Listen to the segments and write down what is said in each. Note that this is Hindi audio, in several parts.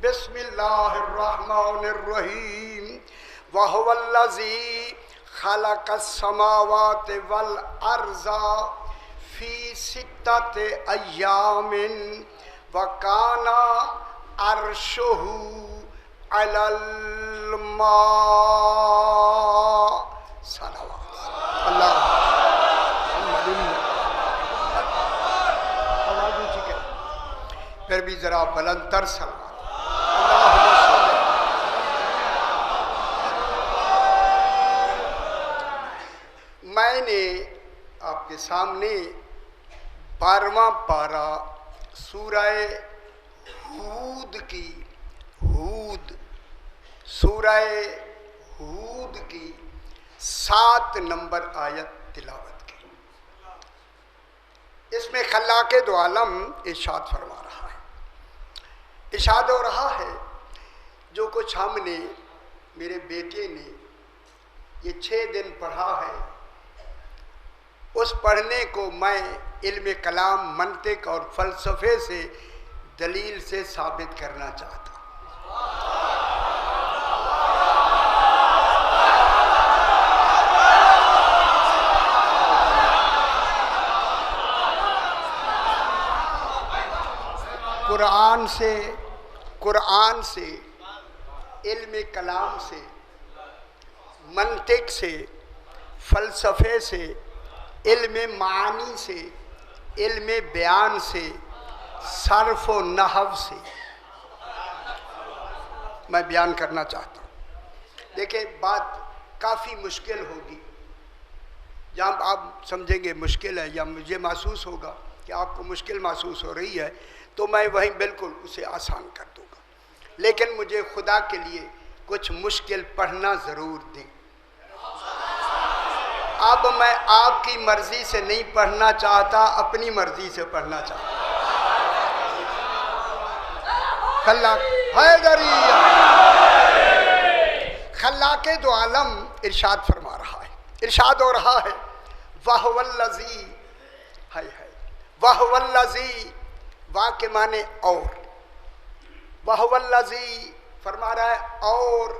बिस्मिल्लाहिर्रहमानिर्रहीम वहुवल्लज़ी खलक़स्समावाति वल अर्ज़ा फ़ी सित्तति अय्यामिन व काना अर्शुहु अलल मा। सलावत अल्लाह। आवाज़ ऊँची कर, फिर भी ज़रा बुलंदतर सलावत। मैंने आपके सामने 12वां पारा सूरह सूरह हूद की 7 नंबर आयत तिलावत की। इसमें खल्लाक़े दो आलम इरशाद फरमा रहा है, इरशाद हो रहा है, जो कुछ हमने मेरे बेटे ने ये 6 दिन पढ़ा है, उस पढ़ने को मैं इल्म कलाम, मंतिक और फ़लसफ़े से दलील से साबित करना चाहता हूँ। कुरान से, इल्म कलाम से, मंतिक से, फ़लसफ़े से, इल्म मानी से, इल्म बयान से, सर्फ़ व नहव से मैं बयान करना चाहता हूँ। देखिए, बात काफ़ी मुश्किल होगी। जहाँ आप समझेंगे मुश्किल है या मुझे महसूस होगा कि आपको मुश्किल महसूस हो रही है, तो मैं वहीं बिल्कुल उसे आसान कर दूँगा। लेकिन मुझे खुदा के लिए कुछ मुश्किल पढ़ना ज़रूर दें। अब मैं आपकी मर्ज़ी से नहीं पढ़ना चाहता, अपनी मर्ज़ी से पढ़ना चाहता। खल्लाक़े दो आलम इरशाद फरमा रहा है, इरशाद हो रहा है, वहुवल्लज़ी वहुवल्लज़ी, वाह के माने और, वहुवल्लज़ी फरमा रहा है और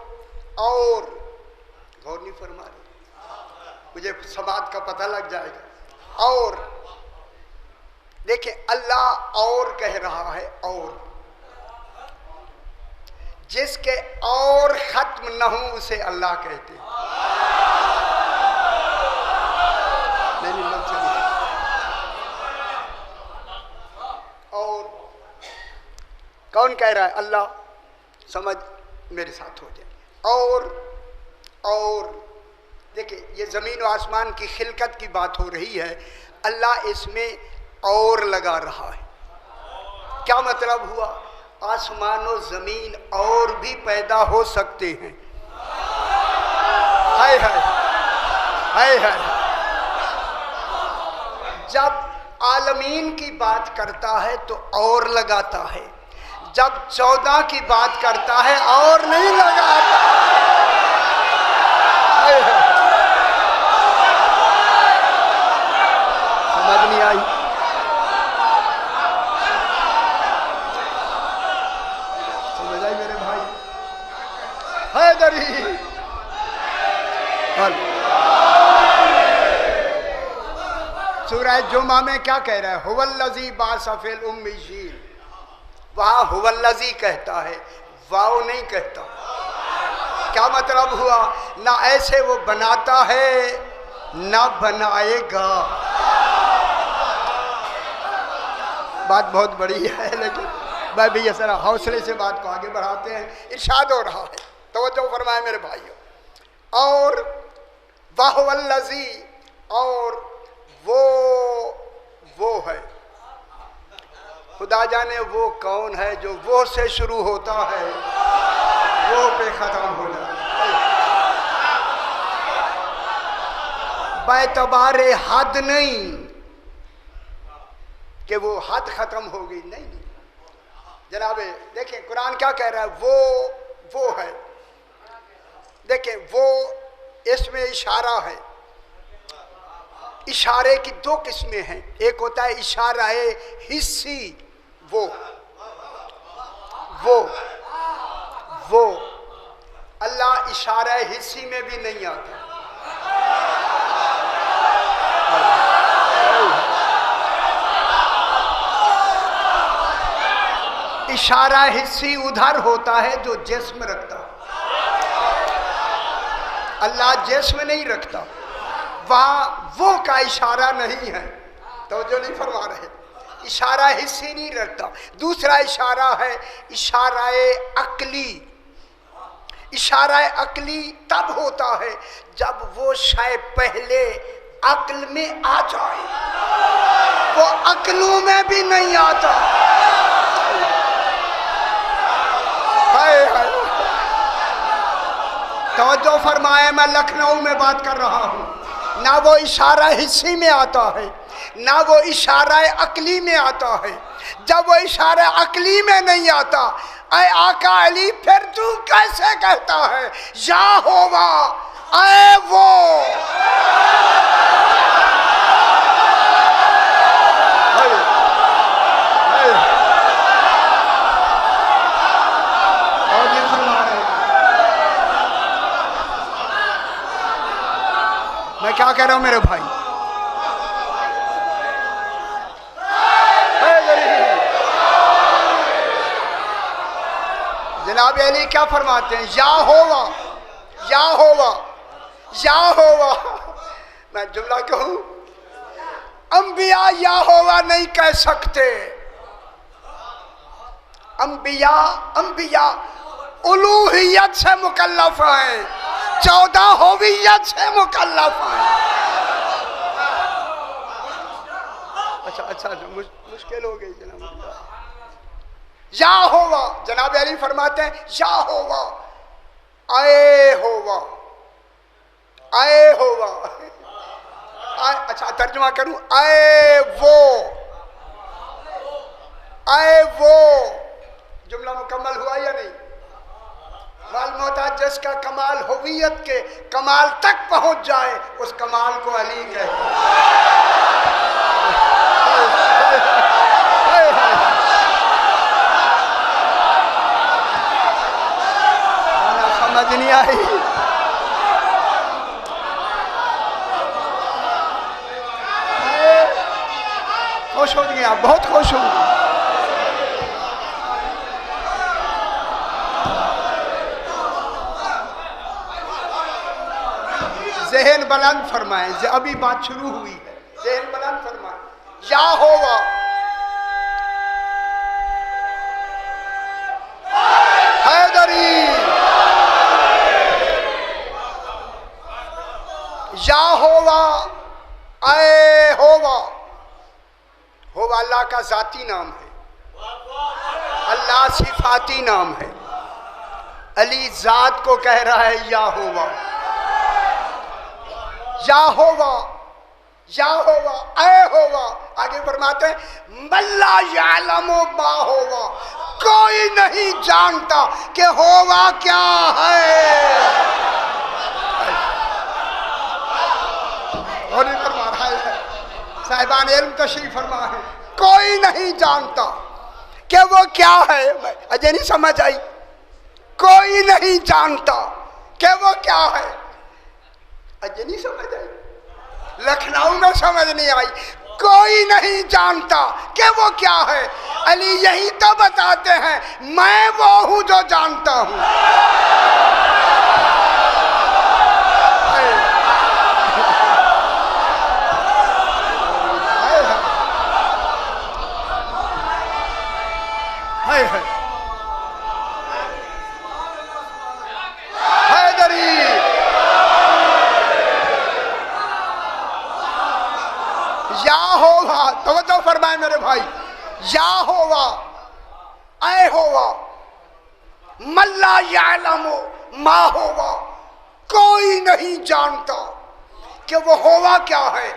गौर नहीं फरमा रहे, मुझे समाज का पता लग जाएगा। और देखिए, अल्लाह और कह रहा है, और जिसके और खत्म न हो उसे अल्लाह कहते हैं। नहीं, और कौन कह रहा है? अल्लाह। समझ मेरे साथ हो जाए। और देखिए, ये ज़मीन व आसमान की खिलकत की बात हो रही है, अल्लाह इसमें और लगा रहा है। क्या मतलब हुआ? आसमान और ज़मीन और भी पैदा हो सकते हैं। हाय हाय हाय हाय। जब आलमीन की बात करता है तो और लगाता है, जब 14 की बात करता है और नहीं लगाता। हाय हाय। समझ नहीं आई? समझ आई मेरे भाई? हैदरी सूरह जुमा में क्या कह रहा है? हुवल्लज़ी बासफ़िल उम्मीशीन। वहाँ हुवल्लज़ी कहता है, वाव नहीं कहता। क्या मतलब हुआ? ना ऐसे वो बनाता है ना बनाएगा। बात बहुत बड़ी है, लेकिन मैं भी ये सारा हौसले से बात को आगे बढ़ाते हैं। इरशाद हो रहा है, तवज्जो फरमाए मेरे भाइयों। और वहुवल्लज़ी, और वो है, खुदा जाने वो कौन है जो वो से शुरू होता है, वो पे ख़त्म हो जाता है। बेतबारे हद नहीं कि वो हद ख़त्म होगी, नहीं। जनाबे देखिए, कुरान क्या कह रहा है? वो है। देखिए, वो इसमें इशारा है। इशारे की 2 किस्में हैं। एक होता है इशारा हिस्सी, वो वो अल्लाह इशारा हिस्सी में भी नहीं आता। इशारा हिस्सी उधर होता है जो जिस्म रखता, अल्लाह जिस्म नहीं रखता, वहां वो का इशारा नहीं है। तो जो नहीं फरमा रहे, इशारा हिस्सी नहीं रखता। दूसरा इशारा है इशारा अक्ली। इशारा अक्ली तब होता है जब वो शय पहले अक्ल में आ जाए, वो अक्लों में भी नहीं आता। तवज्जो फरमाए, मैं लखनऊ में बात कर रहा हूँ। ना वो इशारा हिस्सी में आता है, ना वो इशारा अक्ली में आता है। जब वो इशारा अक्ली में नहीं आता, ऐ आका अली, फिर तू कैसे कहता है या होवा ऐ वो? मैं क्या कह रहा हूं मेरे भाई? जनाब अली क्या फरमाते हैं? या होवा, या होवा, या होवा। मैं जुमला कहूं, अंबिया या होवा नहीं कह सकते। अंबिया अंबिया उलूहियत से मुकल्लफ हैं, 14 होवियत से मुकल्लफ हैं। अच्छा मुश्किल हो गई जनाब। या होवा, जनाब अली फरमाते हैं या होवा आए होवा, आए होवा। अच्छा तर्जुमा करूं, आए वो, आए वो। जुमला मुकम्मल हुआ या नहीं? मालूम होता है जिसका कमाल हुवियत के कमाल तक पहुंच जाए, उस कमाल को अली कहते हैं। समझ नहीं आई? खुश हो गए आप, बहुत खुश हो। ज़हन बुलंद फरमाएं, अभी बात शुरू हुई है, ज़हन बुलंद फरमाएं। या होगा हैदरी, या होवा आए होवा। होवा अल्लाह का जाती नाम है, अल्लाह सिफाती नाम है। अली जात को कह रहा है या होवा, या होवा, या होवा ऐ होवा। आगे फरमाते हैं मल्ला यालमो मा होवा, कोई नहीं जानता कि होवा क्या है। और फरमा रहा है साहिबान इल्म तशरीफ फरमा है, कोई नहीं जानता कि वो क्या है। अजय नहीं समझ आई? कोई नहीं जानता कि वो क्या है। अजय नहीं समझ आई? लखनऊ में समझ नहीं आई। कोई नहीं जानता कि वो क्या है। अली यही तो बताते हैं, मैं वो हूं जो जानता हूं। तवज्जो फरमाए मेरे भाई। या होवा ऐ होवा मल्ला यालमो मा होवा, कोई नहीं जानता कि वो होवा क्या है।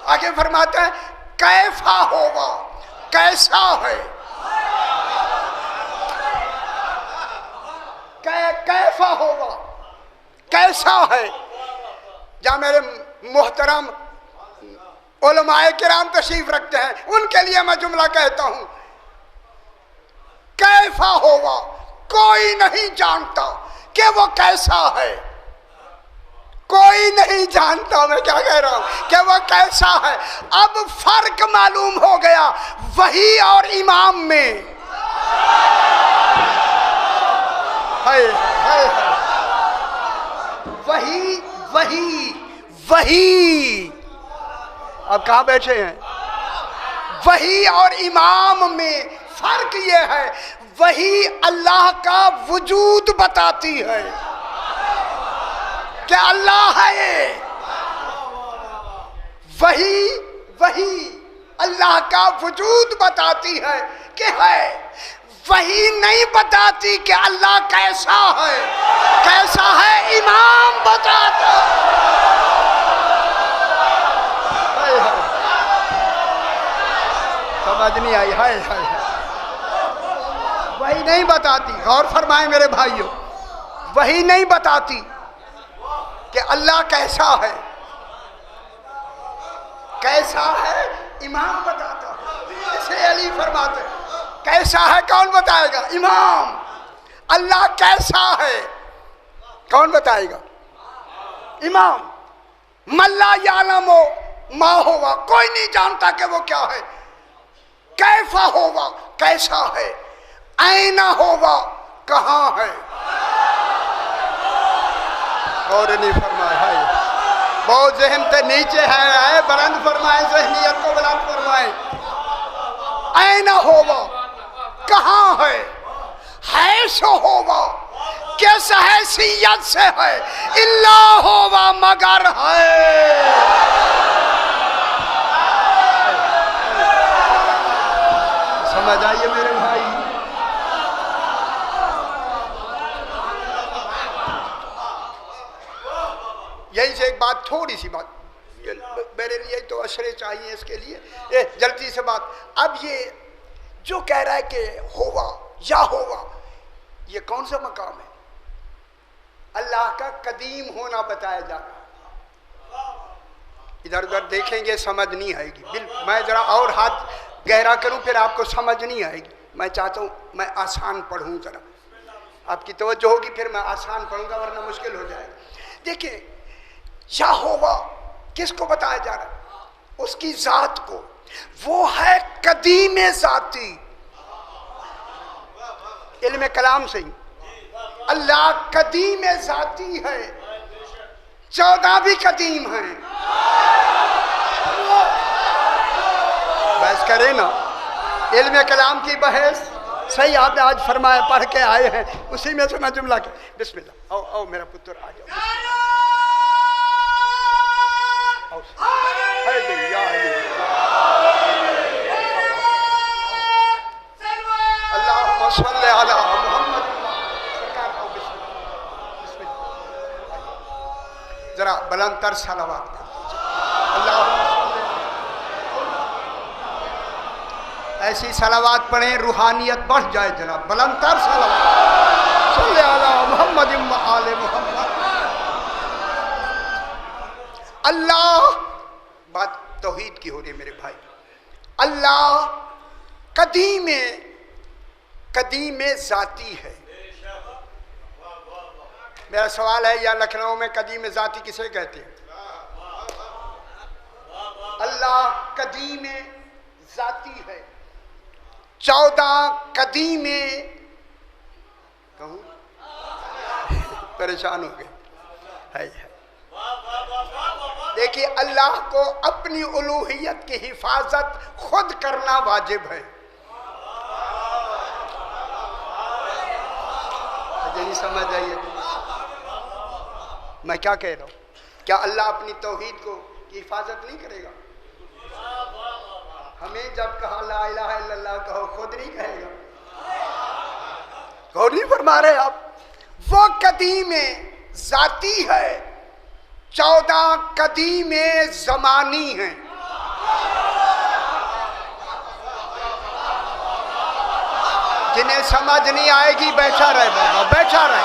आगे फरमाते हैं कैफा होवा, कैसा है। कैफा होवा, कैसा है। जहाँ मेरे मोहतरम उलमाए किराम तशरीफ रखते हैं, उनके लिए मैं जुमला कहता हूं, कैफा होवा, कोई नहीं जानता कि वो कैसा है। कोई नहीं जानता, मैं क्या कह रहा हूं, कि वो कैसा है। अब फर्क मालूम हो गया वही और इमाम में। है, वही वही वही। अब कहाँ बैठे हैं? वही और इमाम में फर्क ये है, वही अल्लाह का वजूद बताती है कि अल्लाह है। वही अल्लाह का वजूद बताती है कि है। वही नहीं बताती कि अल्लाह कैसा है। कैसा है इमाम बताता। समझ नहीं आई? है वही नहीं बताती। गौर फरमाए मेरे भाइयों, वही नहीं बताती कि अल्लाह कैसा है। कैसा है इमाम बताता है। इसे अली फरमाते कैसा है कौन बताएगा? इमाम। अल्लाह कैसा है कौन बताएगा? इमाम। मल्ला यालमो मा होगा, कोई नहीं जानता कि वो क्या है। कैफा होगा, कैसा है। ऐना होगा, कहाँ है। और नहीं फरमाए है, बहुत जहन ते नीचे है, बुलंद फरमाए, जहनियत को बुलंद फरमाए। ऐना होगा, कहाँ है सो होगा, किस हैसियत से है। इल्ला होगा, मगर है। समझ आइए मेरे भाई। यही से एक बात, थोड़ी सी बात मेरे लिए तो असरे चाहिए इसके लिए, जल्दी से बात। अब ये जो कह रहा है कि होगा या होगा, ये कौन सा मकाम है? अल्लाह का कदीम होना बताया जा रहा है। इधर उधर देखेंगे समझ नहीं आएगी। मैं जरा और हाथ गहरा करूं फिर आपको समझ नहीं आएगी। मैं चाहता हूं मैं आसान पढ़ूं, जरा आपकी तवज्जो होगी फिर मैं आसान पढ़ूंगा, वरना मुश्किल हो जाएगा। देखिए, या होगा किसको बताया जा रहा है? उसकी जात को। वो है कदीम जाती। इल्म कलाम से ही अल्लाह कदीम जाती है, 14 भी कदीम है। बहस करे ना, इल्म कलाम की बहस सही आपने आज फरमाया, पढ़ के आए हैं, उसी में से मैं जुमला के। बिस्मिल्लाह। आओ आओ मेरा पुत्र आ जाओ। अल्लाहुम्मा सल्ली अला मुहम्मद। जरा बुलंदतर सलावत। ऐसी सलावत पढ़ें रूहानियत बढ़ जाए जनाब। बुलंदतर सलावत। सल्ली अला मुहम्मद व आले मुहम्मद। अल्लाह, बात तौहीद की हो रही है मेरे भाई। अल्लाह कदीम जाती है। मेरा सवाल है, या लखनऊ में कदीम जाती किसे कहते हैं? अल्लाह कदीम जाती है। 14 कदीम कहूं परेशान हो गए है। देखिए, अल्लाह को अपनी उलूहियत की हिफाजत खुद करना वाजिब है। नहीं समझ आइए मैं क्या कह रहा हूं? क्या अल्लाह अपनी तौहीद को की हिफाजत नहीं करेगा? हमें जब कहा ला इलाहा इल्लल्लाह कहो, खुद नहीं कहेगा? गौर नहीं फरमा रहे आप? वो कदीम जाती है, 14 कदीम ज़मानी हैं। जिन्हें समझ नहीं आएगी बैठा रहे बाबा, बैठा रहे।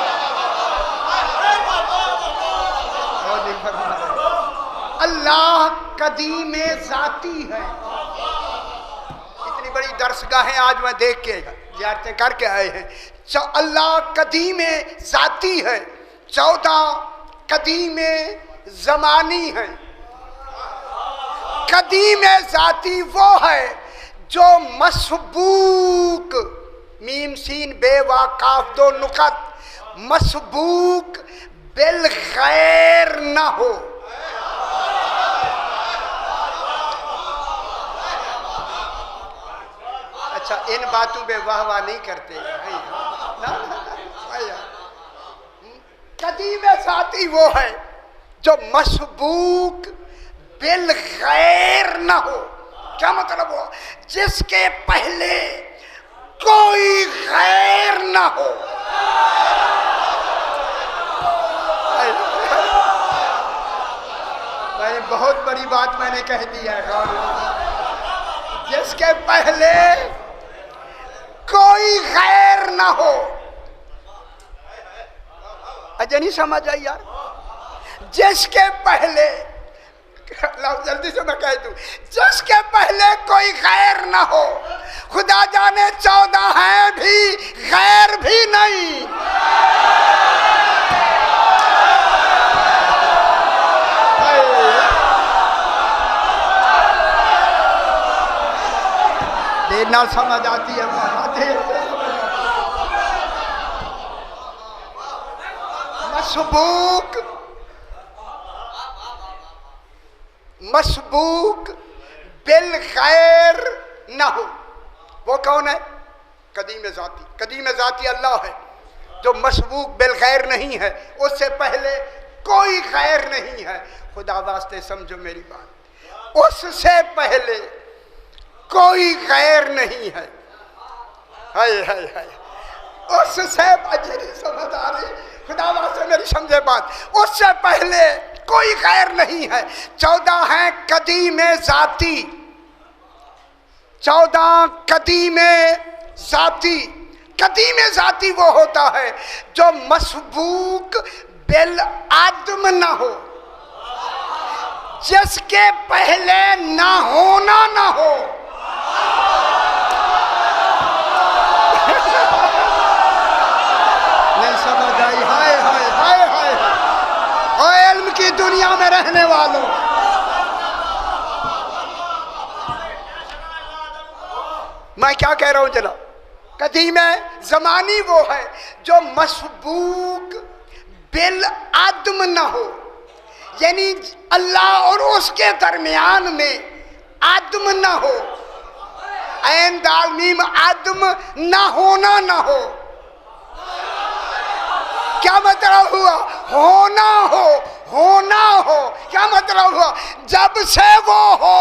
अल्लाह कदीम जाती है। इतनी बड़ी दरसगाहें आज मैं देख के जियारतें करके आए हैं। अल्लाह कदीम ज़ाती है, 14 कदीम ज़मानी है। कदीम ज़ाती वो है जो मसबूक, मीम सीन बे वा काफ 2 नुकत, मसबूक बिल गैर ना हो। अच्छा, इन बातों पे वाह वाह नहीं करते ना। कदीम ज़ाती वो है जो मसबूक बिल गैर ना हो। क्या मतलब हुआ? जिसके पहले कोई गैर ना हो। भाई बहुत बड़ी बात मैंने कह दी है। जिसके पहले कोई गैर ना हो। अजय नहीं समझ आई यार? जिसके पहले, जल्दी से मैं कह दूं, जिसके पहले कोई गैर ना हो। खुदा जाने 14 है भी, गैर भी नहीं। देर ना समझ आती है मसबूक, मसबूक बिल गैर ना हो। वो कौन है? कदीम ज़ाती। कदीम ज़ाती अल्लाह है जो मसबूक बिल गैर नहीं है, उससे पहले कोई गैर नहीं है। खुदा वास्ते समझो मेरी बात, उससे पहले कोई गैर नहीं है। हाय हाय हाय, उससे अजरी समझ आ रही? खुदा वास्ते मेरी समझे बात, उससे पहले कोई गैर नहीं है। 14 है कदीम ज़ाती, 14 कदीम ज़ाती। कदीम ज़ाती वो होता है जो मसबूक बिल आदम ना हो, जिसके पहले ना होना ना हो। नहीं समझ आई? हाय हाय हाय हाय। और इल्म की दुनिया में रहने वालों, मैं क्या कह रहा हूं जनाब? कदीम ज़मानी वो है जो मसबूक बिल आदम ना हो, यानी अल्लाह और उसके दरमियान में आदम ना हो। ऐन दाल मीम आदम ना होना ना हो। क्या मतलब हुआ? होना हो, होना हो। क्या मतलब हुआ? जब से वो हो,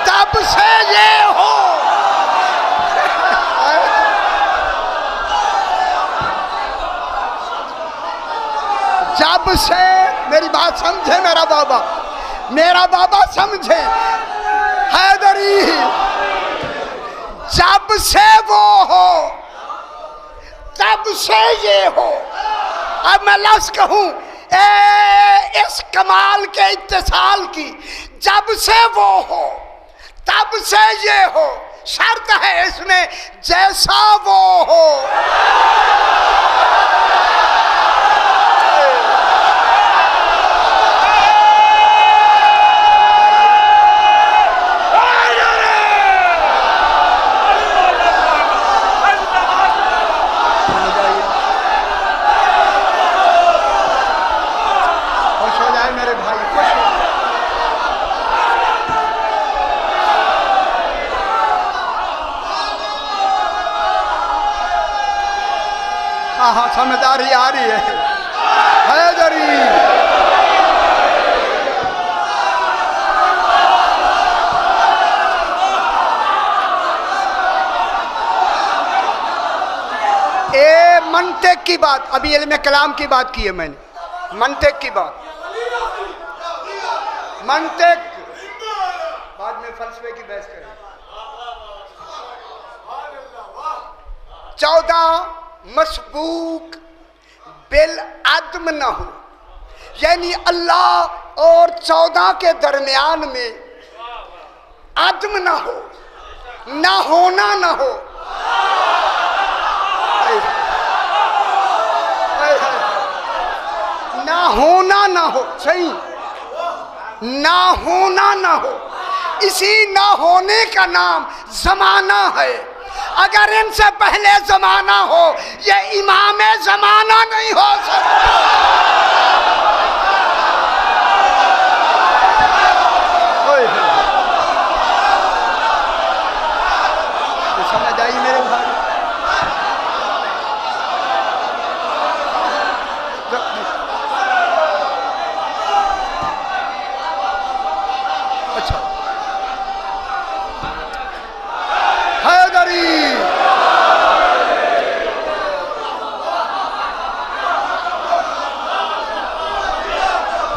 तब से ये हो। जब से, मेरी बात समझे मेरा बाबा, मेरा बाबा समझे हैदरी, जब से वो हो तब से ये हो। अब मैं लफ्ज़ कहूं इस कमाल के इत्तिसाल की, जब से वो हो तब से ये हो। शर्त है इसमें, जैसा वो हो। हाँ, समझदारी आ रही है हैदरी। ए मंतिक की बात, अभी इल्म कलाम की बात की है मैंने, मंतिक की बात। मंतिक बाद में फलसफे की बहस करें। 14 मसबूक बिल आदम ना हो, यानी अल्लाह और 14 के दरमियान में आदम ना हो, ना होना ना हो। हो, सही, ना होना ना हो, इसी ना होने का नाम जमाना है। अगर इनसे पहले जमाना हो, ये इमाम जमाना नहीं हो सकता। समझ आई मेरे भाई? अच्छा, हैदरी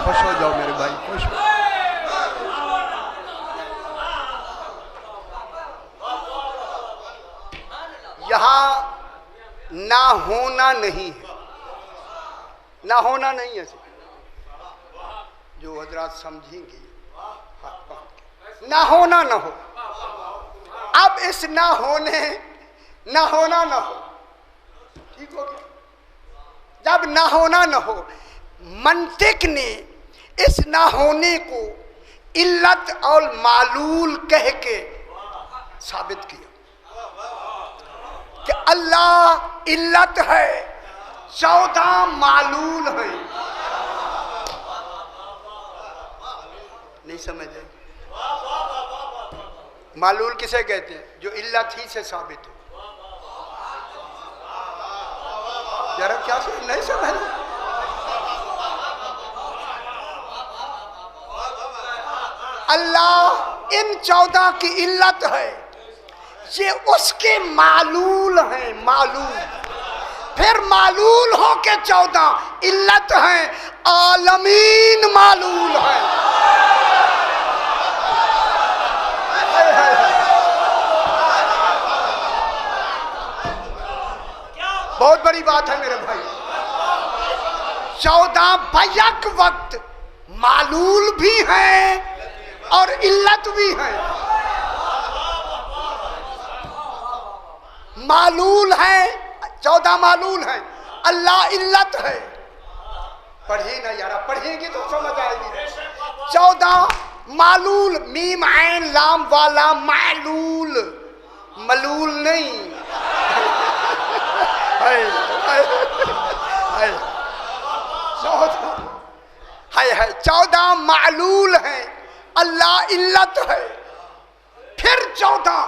खुश हो जाओ मेरे भाई, खुश हो। यहाँ ना होना नहीं है, ना होना नहीं है, जो हजरात समझेंगे ना होना ना हो। अब इस ना होने, ना होना ना हो, ठीक हो गया? जब ना होना ना हो, मंतिक ने इस ना होने को इल्लत और मालूल कह के साबित किया कि अल्लाह इल्लत है, 14 मालूल है। नहीं समझे? मालूल किसे कहते हैं? जो इल्लत ही से साबित हो। यार क्या समझ नहीं समझ? अल्लाह इन 14 की इल्लत है, ये उसके मालूल हैं, मालूल। फिर मालूल हो के 14 इल्लत हैं, आलमीन मालूल हैं। बहुत बड़ी बात है मेरे भाई। 14 बैक वक्त मालूल भी हैं और इल्लत भी हैं। मालूल है, 14 मालूल हैं, अल्लाह इल्लत है। पढ़िए ना यार, पढ़ेंगे तो समझ आएगी। 14 मालूल, मीम ऐन लाम वाला मालूल, मलूल नहीं। है 14 मालूल है, अल्लाह इल्लत है। फिर 14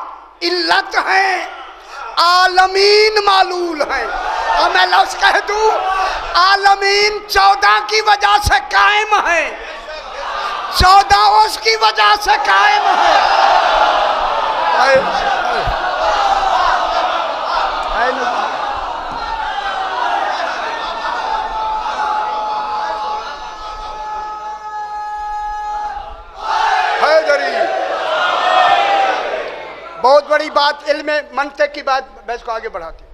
इल्लत है, आलमीन मालूल है। और मैं लफ्ज़ कह दूं, आलमीन 14 की वजह से कायम है, 14 उसकी वजह से कायम है। बहुत बड़ी बात, इल्म मंतिक की बात, मैं इसको आगे बढ़ाती हूँ।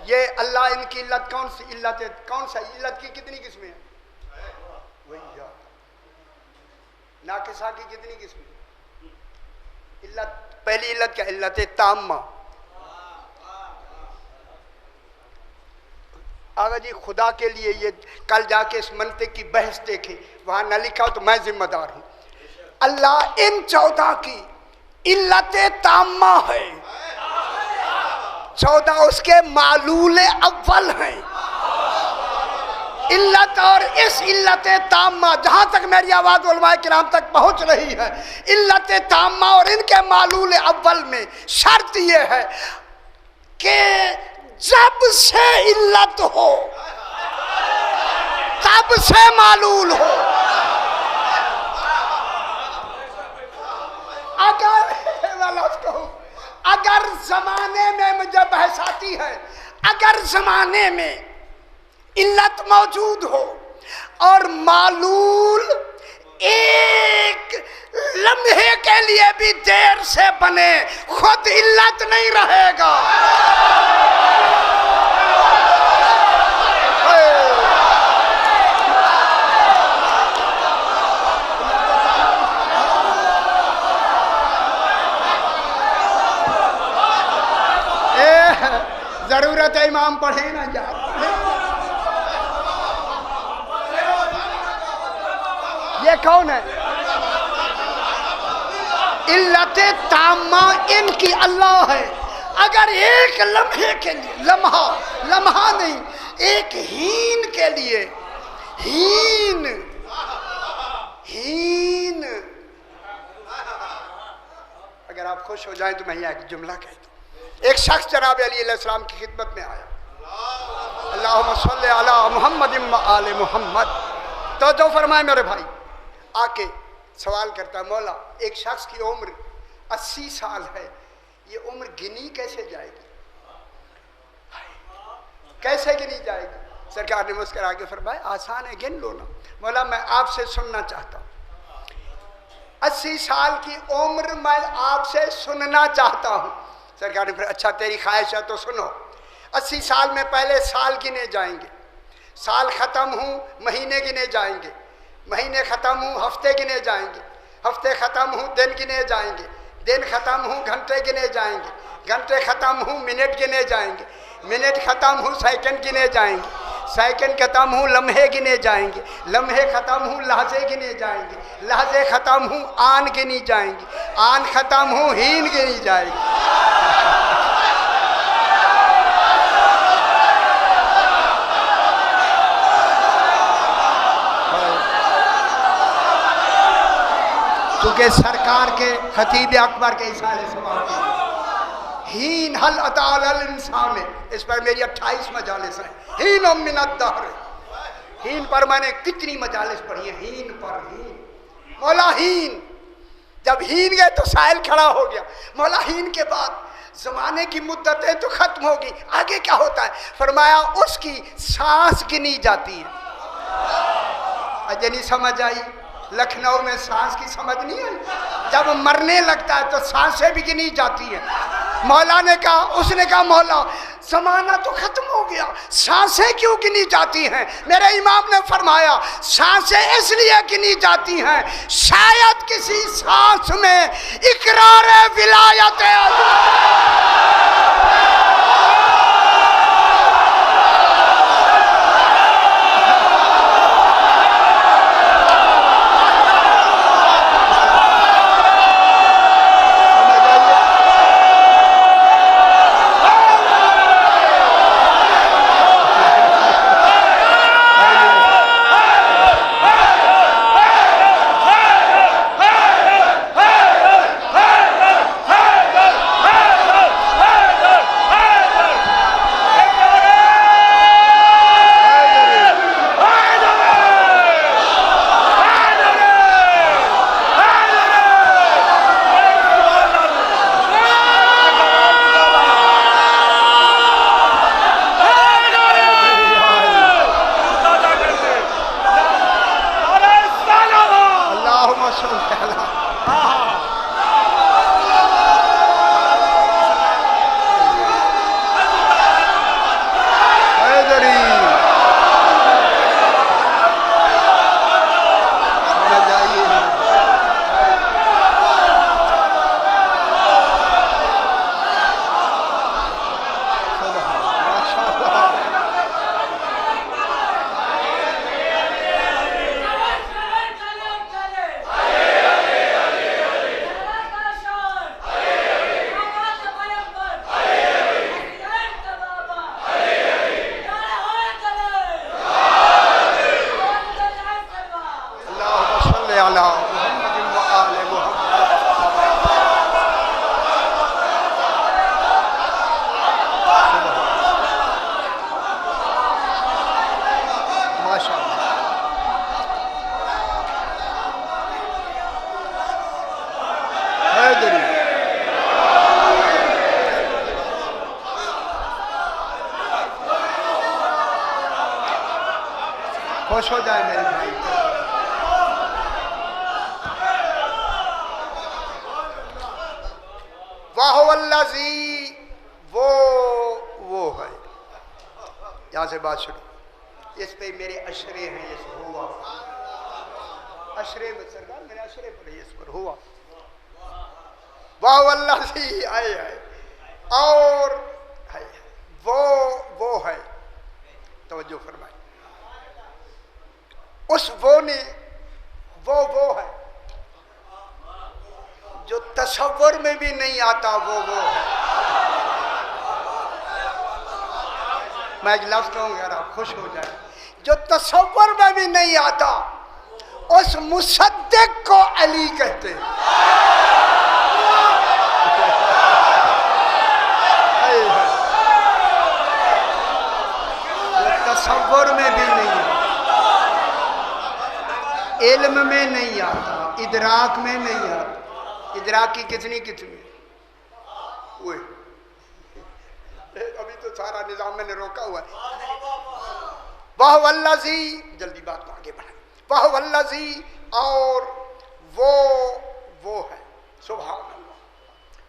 ये अल्लाह इनकी इल्लत, कौन सी इल्लत है? कौन सा इल्लत की कितनी किस्में हैं? वही याद। नाकिसा की कितनी किस्में? इल्लत, पहली इल्लत क्या? इल्लत ताम्मा। अगर जी खुदा के लिए ये कल जाके इस मंतिक की बहस देखें, वहां न लिखा हो तो मैं जिम्मेदार हूं। अल्लाह इन 14 की इल्लत ताम्मा है, 14 उसके मालूल अव्वल हैं। इल्लत, और इस इल्लत ताम्मा, जहां तक मेरी आवाज उलमाए किराम तक पहुंच रही है, इल्लत ताम्मा और इनके मालूल अव्वल में शर्त यह है कि जब से इल्लत हो तब से मालूल हो। अगर जमाने में मुझे बहस आती है, अगर जमाने में इल्लत मौजूद हो और मालूल एक लम्हे के लिए भी देर से बने, खुद इल्लत नहीं रहेगा। जरूरत है इमाम पढ़े ना यार, ये कौन है? इल्लते तामा इनकी अल्लाह है। अगर एक लम्हे के लिए, लम्हा नहीं, एक हीन के लिए, हीन अगर आप खुश हो जाएं तो मैं यहाँ एक जुमला कह दूं। एक शख्स जनाब अली अलैहिस्सलाम की खिदमत में आया, अल्लाहुम्मा सल्ली अला मुहम्मद व आले मुहम्मद। तो जो फरमाए मेरे भाई, आके सवाल करता, मौला एक शख्स की उम्र 80 साल है, ये उम्र गिनी कैसे जाएगी, कैसे गिनी जाएगी? सरकार ने मुस्कुरा के फरमाया, आसान है, गिन लो ना। मौला मैं आपसे सुनना चाहता हूँ, 80 साल की उम्र मैं आपसे सुनना चाहता हूँ। सरकार ने फिर, अच्छा तेरी ख्वाहिश है तो सुनो। 80 साल में पहले साल गिने जाएंगे, साल ख़त्म हूँ महीने गिने जाएंगे, महीने ख़त्म हूँ हफ्ते गिने जाएंगे, हफ्ते ख़त्म हूँ दिन गिने जाएंगे, दिन ख़त्म हूँ घंटे गिने जाएंगे, घंटे ख़त्म हूँ मिनट गिने जाएंगे, मिनट ख़त्म हूँ सेकंड गिने जाएंगे, सेकंड ख़त्म हूँ लम्हे गिने जाएंगे, लम्हे ख़त्म हूँ लहजे गिने जाएंगे, लहजे ख़त्म हूँ आन गिनी जाएंगी, आन ख़त्म हूँ हीन गिनी जाएगी। चूँकि सरकार के खतीब अकबर के इशारे से हीन हल अताल इंसान, इस पर मेरी 28 मजालिस हैं। हीन मिनत दहर, हीन पर मैंने कितनी मजालिस पढ़ी है, हीन पर हीन। मौला हीन, जब हीन गए तो साहिल खड़ा हो गया। मौला हीन के बाद जमाने की मुद्दतें तो खत्म होगी, आगे क्या होता है? फरमाया उसकी सांस गिनी जाती है। अजय नहीं समझ आई? लखनऊ में सांस की समझ नहीं आई? जब मरने लगता है तो सांसें भी गिनी जाती हैं। मौला ने कहा, उसने कहा मौला जमाना तो खत्म हो गया, सांसें क्यों गिनी जाती हैं? मेरे इमाम ने फरमाया सांसें इसलिए गिनी जाती हैं, शायद किसी सांस में इकरार विलायत खुश हो जाए मेरे भाई। वाहुवल्लज़ी, वो है। यहाँ से बात शुरू। इस पे मेरे अशरे हैं, इस हुआ अशरे में सरकार मेरे अशरे पर इस पर हुआ। वाहुवल्लज़ी आए और है वो है। तवज्जो फरमाए। उस वो में भी नहीं आता वो है। मैं एक लफ्ज़ कहूँगा अगर आप खुश हो जाए, जो तसव्वुर में भी नहीं आता उस मुसद्दिक को अली कहते हैं। तसव्वुर में भी नहीं आता, इल्म में नहीं आता, इदराक में नहीं आता। इदराक की कितनी अभी तो सारा निजाम मैंने रोका हुआ है। वह वल्लज़ी, जल्दी बात को आगे बढ़ाए, वह वल्लज़ी, और वो है, सुभान अल्लाह।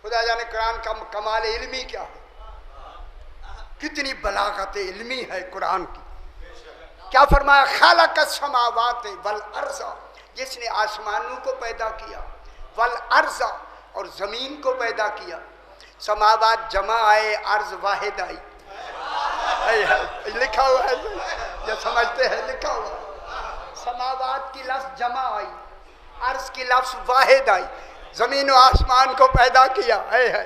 खुदा जाने कुरान का कमाल इल्मी क्या है, कितनी बलागत इल्मी है कुरान की। क्या फरमाया, खालक़स समावात वल अर्ज़, जिसने आसमानों को पैदा किया, वल अर्ज़, और ज़मीन को पैदा किया। समावात जमा आए, अर्ज़ वाहिद आई। लिखा हुआ है, जो समझते हैं लिखा हुआ। समावात की लफ्ज़ जमा आई, अर्ज़ की लफ्ज़ वाहिद आई। ज़मीन और आसमान को पैदा किया है,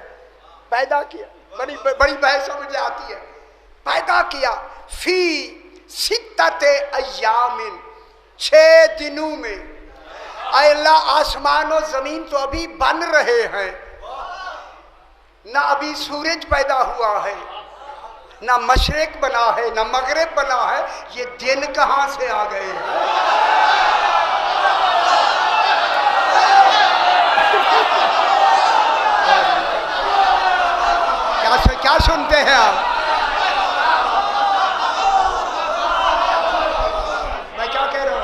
पैदा किया। बड़ी बड़ी बहस मुझे आती है। पैदा किया फी सित्तते अय्यामिन, 6 दिनों में। अल्लाह, आसमान और ज़मीन तो अभी बन रहे हैं, ना अभी सूरज पैदा हुआ है, ना मशरिक बना है, ना मगरिब बना है। ये दिन कहाँ से आ गए हैं? क्या सुनते हैं आप? मैं क्या कह रहा हूं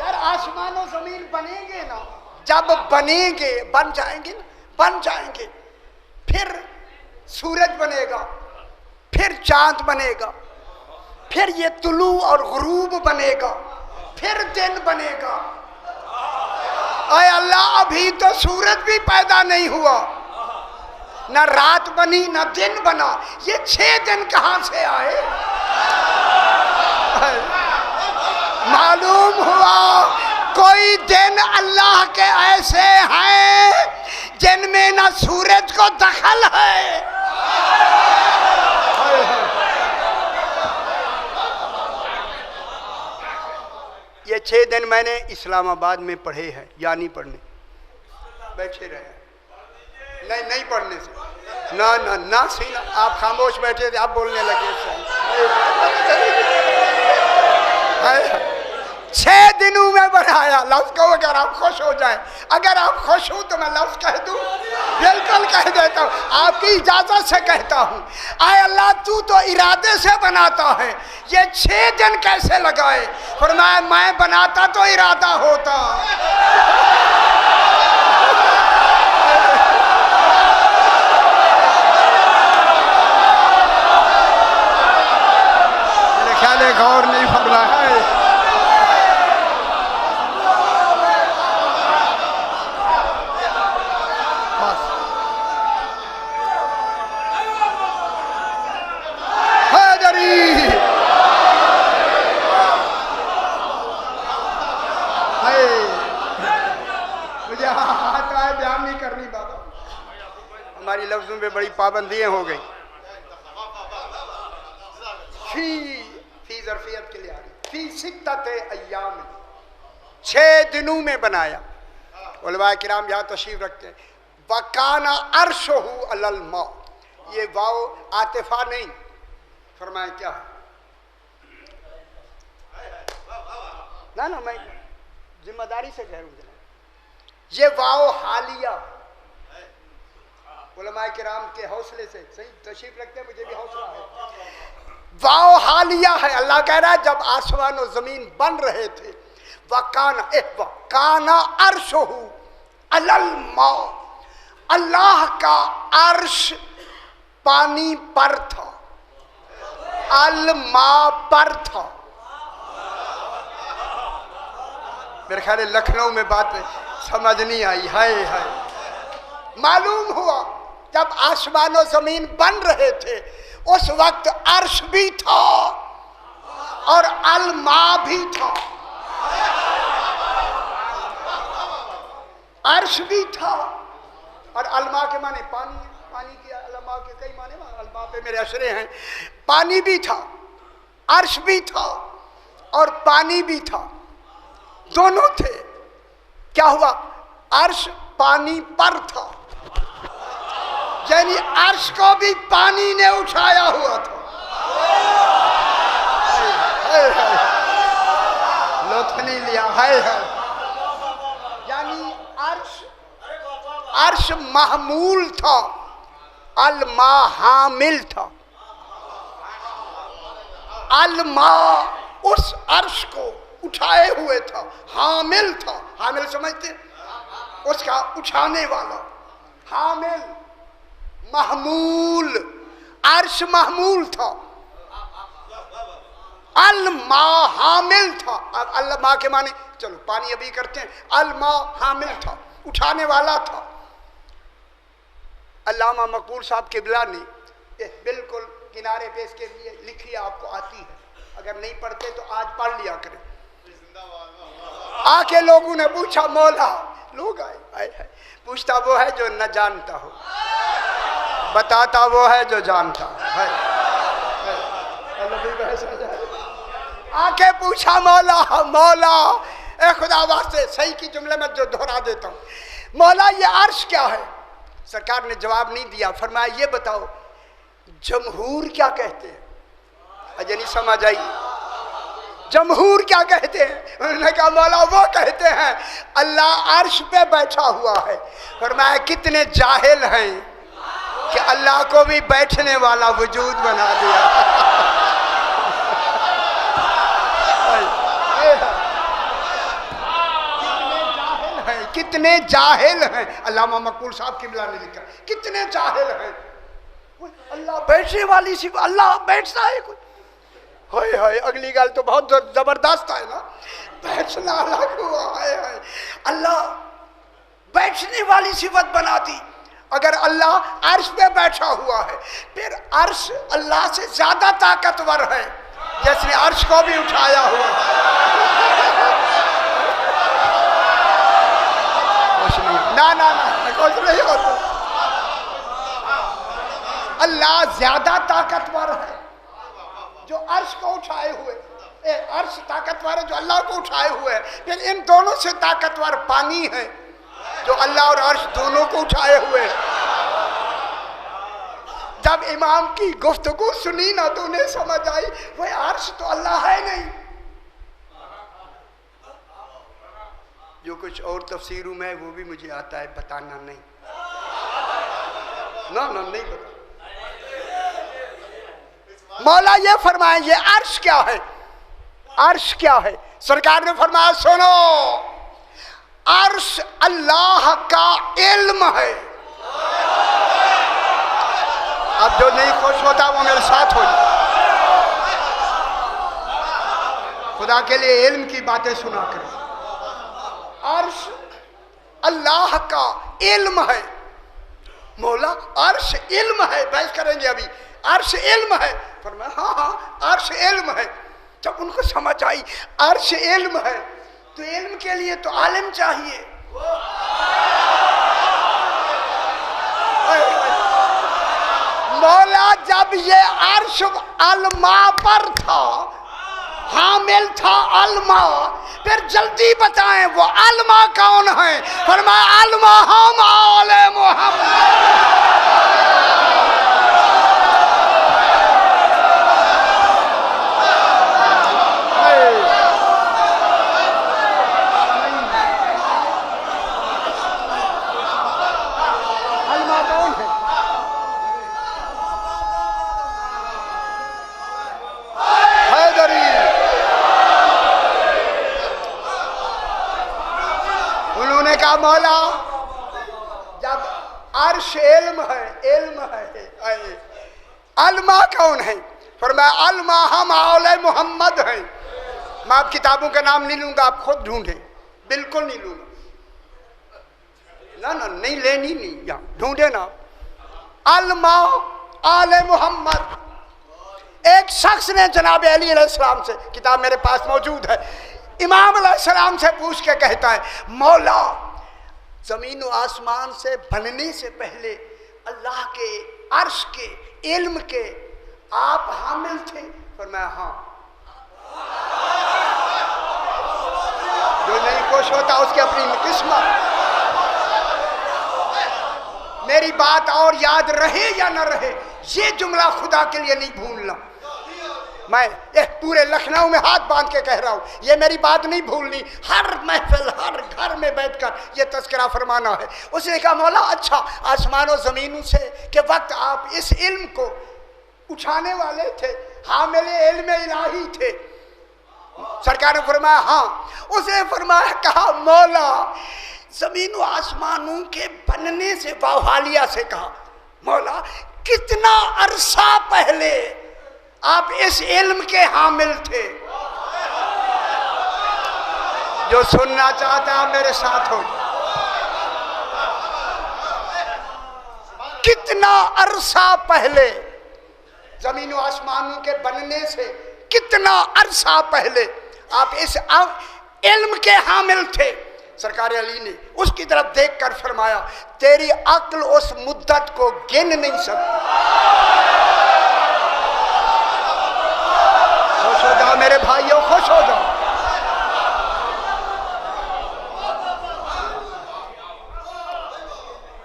यार, आसमान और जमीन बनेंगे ना, जब बनेंगे, बन जाएंगे ना, बन जाएंगे, फिर सूरज बनेगा, फिर चांद बनेगा, फिर ये तुलू और गुरूब बनेगा, फिर दिन बनेगा। अय अल्लाह, अभी तो सूरज भी पैदा नहीं हुआ, ना रात बनी, ना दिन बना। ये 6 दिन कहां से आए? मालूम हुआ कोई दिन अल्लाह के ऐसे हैं जिनमें ना सूरज को दखल है। ये 6 दिन मैंने इस्लामाबाद में पढ़े हैं, या नहीं पढ़ने? बैठे रहे, नहीं पढ़ने से ना ना ना सही ना। आप खामोश बैठे थे, आप बोलने लगे। 6 दिनों में बनाया। लफ्ज़ कहो अगर आप खुश हो जाए। अगर आप खुश हो तो मैं लफ्ज़ कह दूं, बिल्कुल कह देता हूँ, आपकी इजाज़त से कहता हूँ। आय अल्लाह, तू तो इरादे से बनाता है, ये 6 दिन कैसे लगाए? फरमाया, मैं बनाता तो इरादा होता। मेरे ख्याल है गौर नहीं फरमाया है। हमारी लफ्ज़ों में बड़ी पाबंदियां हो गई। फी ज़र्फ़ियत के लिए आ रही, फी सित्तते अय्याम, 6 दिनों में बनाया। उलमा किराम यहाँ तशरीफ रखते हैं। वकाना अर्शहु अलल मा, ये वाव आतिफा नहीं, फरमाए क्या है ना मैं जिम्मेदारी से कह रहा हूँ, ये वाव हालिया। उलमाए किराम के हौसले से सही तशरीफ रखते हैं, मुझे भी हौसला है। वाव हालिया है। अल्लाह कह रहा है जब आसमान और जमीन बन रहे थे, वकाना अर्शहु अलल मा, अल्लाह का अर्श पानी पर था, अल मा पर था। मेरे ख्याल लखनऊ में बात समझ नहीं आई। है मालूम हुआ जब आसमान और जमीन बन रहे थे, उस वक्त अर्श भी था और अलमा भी था। अर्श भी था, और अलमा के माने पानी, पानी के अलमा के कई माने, अलमा पे मेरे अशरे हैं। पानी भी था, अर्श भी था और पानी भी था, दोनों थे। क्या हुआ? अर्श पानी पर था, यानी अर्श को भी पानी ने उठाया हुआ था। लुत्फ नहीं लिया है। यानी अर्श महमूल था, अलमा हामिल था। अलमा उस अर्श को उठाए हुए था, हामिल था। हामिल समझते? उसका उठाने वाला। हामिल, महमूल, अर्श महमूल था, अलमा हामिल था। अब अलमा के माने चलो पानी अभी करते हैं। अलमा हामिल था, उठाने वाला था। अल्लामा मकबूल साहब किबला ने बिल्कुल किनारे पे इसके लिए लिखी, आपको आती है, अगर नहीं पढ़ते तो आज पढ़ लिया करें। आके लोगों ने पूछा, मौला, लोग आए है, पूछता वो है जो न जानता हो, बताता वो है जो जानता है। आके पूछा, मौला मौला, ए खुदा वास्ते सही की जुमले में जो दोहरा देता हूँ, मौला ये अर्श क्या है? सरकार ने जवाब नहीं दिया। फरमाया ये बताओ जमहूर क्या कहते हैं? अजय नहीं समझ आई। जमहूर क्या कहते हैं? उन्होंने कहा मौला वो कहते हैं अल्लाह अर्श पे बैठा हुआ है। फरमाया कितने जाहिल हैं कि अल्लाह को भी बैठने वाला वजूद बना दिया। कितने जाहिल हैं। अल्लामा मकबूल साहब किबला ने लिखा, कितने जाहिल हैं। अल्लाह बैठने वाली सी, अल्लाह बैठता है कोई? हाय हाय, अगली गाल तो बहुत जबरदस्त है ना, बैठना अलग हुआ है। अल्लाह बैठने वाली सिफत बना दी। अगर अल्लाह अर्श पे बैठा हुआ है, फिर अर्श अल्लाह से ज्यादा ताकतवर है, जिसने अर्श को भी उठाया हुआ है। ना ना ना, कुछ नहीं होता। अल्लाह ज्यादा ताकतवर है जो अर्श को उठाए हुए, अर्श ताकतवर है जो अल्लाह को उठाए हुए है। फिर इन दोनों से ताकतवर पानी है जो अल्लाह और अर्श दोनों को उठाए हुए है। जब इमाम की गुफ्तगू सुनी ना तो उन्हें समझ आई वह अर्श तो अल्लाह है नहीं। जो कुछ और तफसीरों में वो भी मुझे आता है, बताना नहीं, ना ना नहीं बता। मौला ये फरमाए ये अर्श क्या है? अर्श क्या है? सरकार ने फरमाया सुनो, अर्श अल्लाह का इल्म है। अब जो नहीं खुश होता वो मेरे साथ हो जाए। खुदा के लिए इल्म की बातें सुना करें। अर्श अल्लाह का इल्म है। मौला अर्श इल्म है, बहस करेंगे अभी। अर्श इल्म है। फरमाया हाँ हाँ अर्श इल्म है। जब उनको समझ आई अर्श इल्म है तो इल्म के लिए तो आलिम चाहिए। मौला जब ये अर्श अलमा पर था, हामिल था अलमा, फिर जल्दी बताएं वो अलमा कौन है? फरमाया अलमा हम आले मोहम्मद। अलमा कौन है? हैदरी। उन्होंने कहा मौला जब अर्श इल्म है, इल्म है, अलमा कौन है? फरमाया अलमा हम औले मोहम्मद हैं। मैं आप किताबों का नाम नहीं लूंगा, आप खुद ढूंढें। बिल्कुल नहीं लूंगा, ना ना नहीं लेनी, नहीं, यहाँ ढूंढे ना। अलमा आले मोहम्मद। एक शख्स ने जनाब अली अलैहिस्सलाम से, किताब मेरे पास मौजूद है, इमाम अलैहिस्सलाम से पूछ के कहता है मौला जमीन और आसमान से बनने से पहले अल्लाह के अर्श के इल्म के आप हामिल थे? फरमाया हाँ। जो नहीं खुश होता उसकी अपनी किस्मत। मेरी बात और याद रहे या न रहे, ये जुमला खुदा के लिए नहीं भूलना। मैं ये पूरे लखनऊ में हाथ बांध के कह रहा हूँ, ये मेरी बात नहीं भूलनी। हर महफिल, हर घर में बैठकर ये तज़किरा फरमाना है। उसने कहा मौला अच्छा, आसमान और ज़मीनों से के वक्त आप इस इल्म को उठाने वाले थे, हामिल इल्म इलाही थे? सरकार ने फरमाया हाँ। उसने फरमाया कहा मौला ज़मीन और आसमानों के बनने से बाहालिया से कहा मौला कितना अरसा पहले आप इस इल्म के हामिल थे? जो सुनना चाहता है मेरे साथ हो। कितना अरसा पहले, जमीन और आसमानों के बनने से कितना अरसा पहले आप इस इल्म के हामिल थे? सरकार अली ने उसकी तरफ देखकर फरमाया तेरी अक्ल उस मुद्दत को गिन नहीं सकती। खुश हो जाओ मेरे भाइयों, खुश हो जाओ।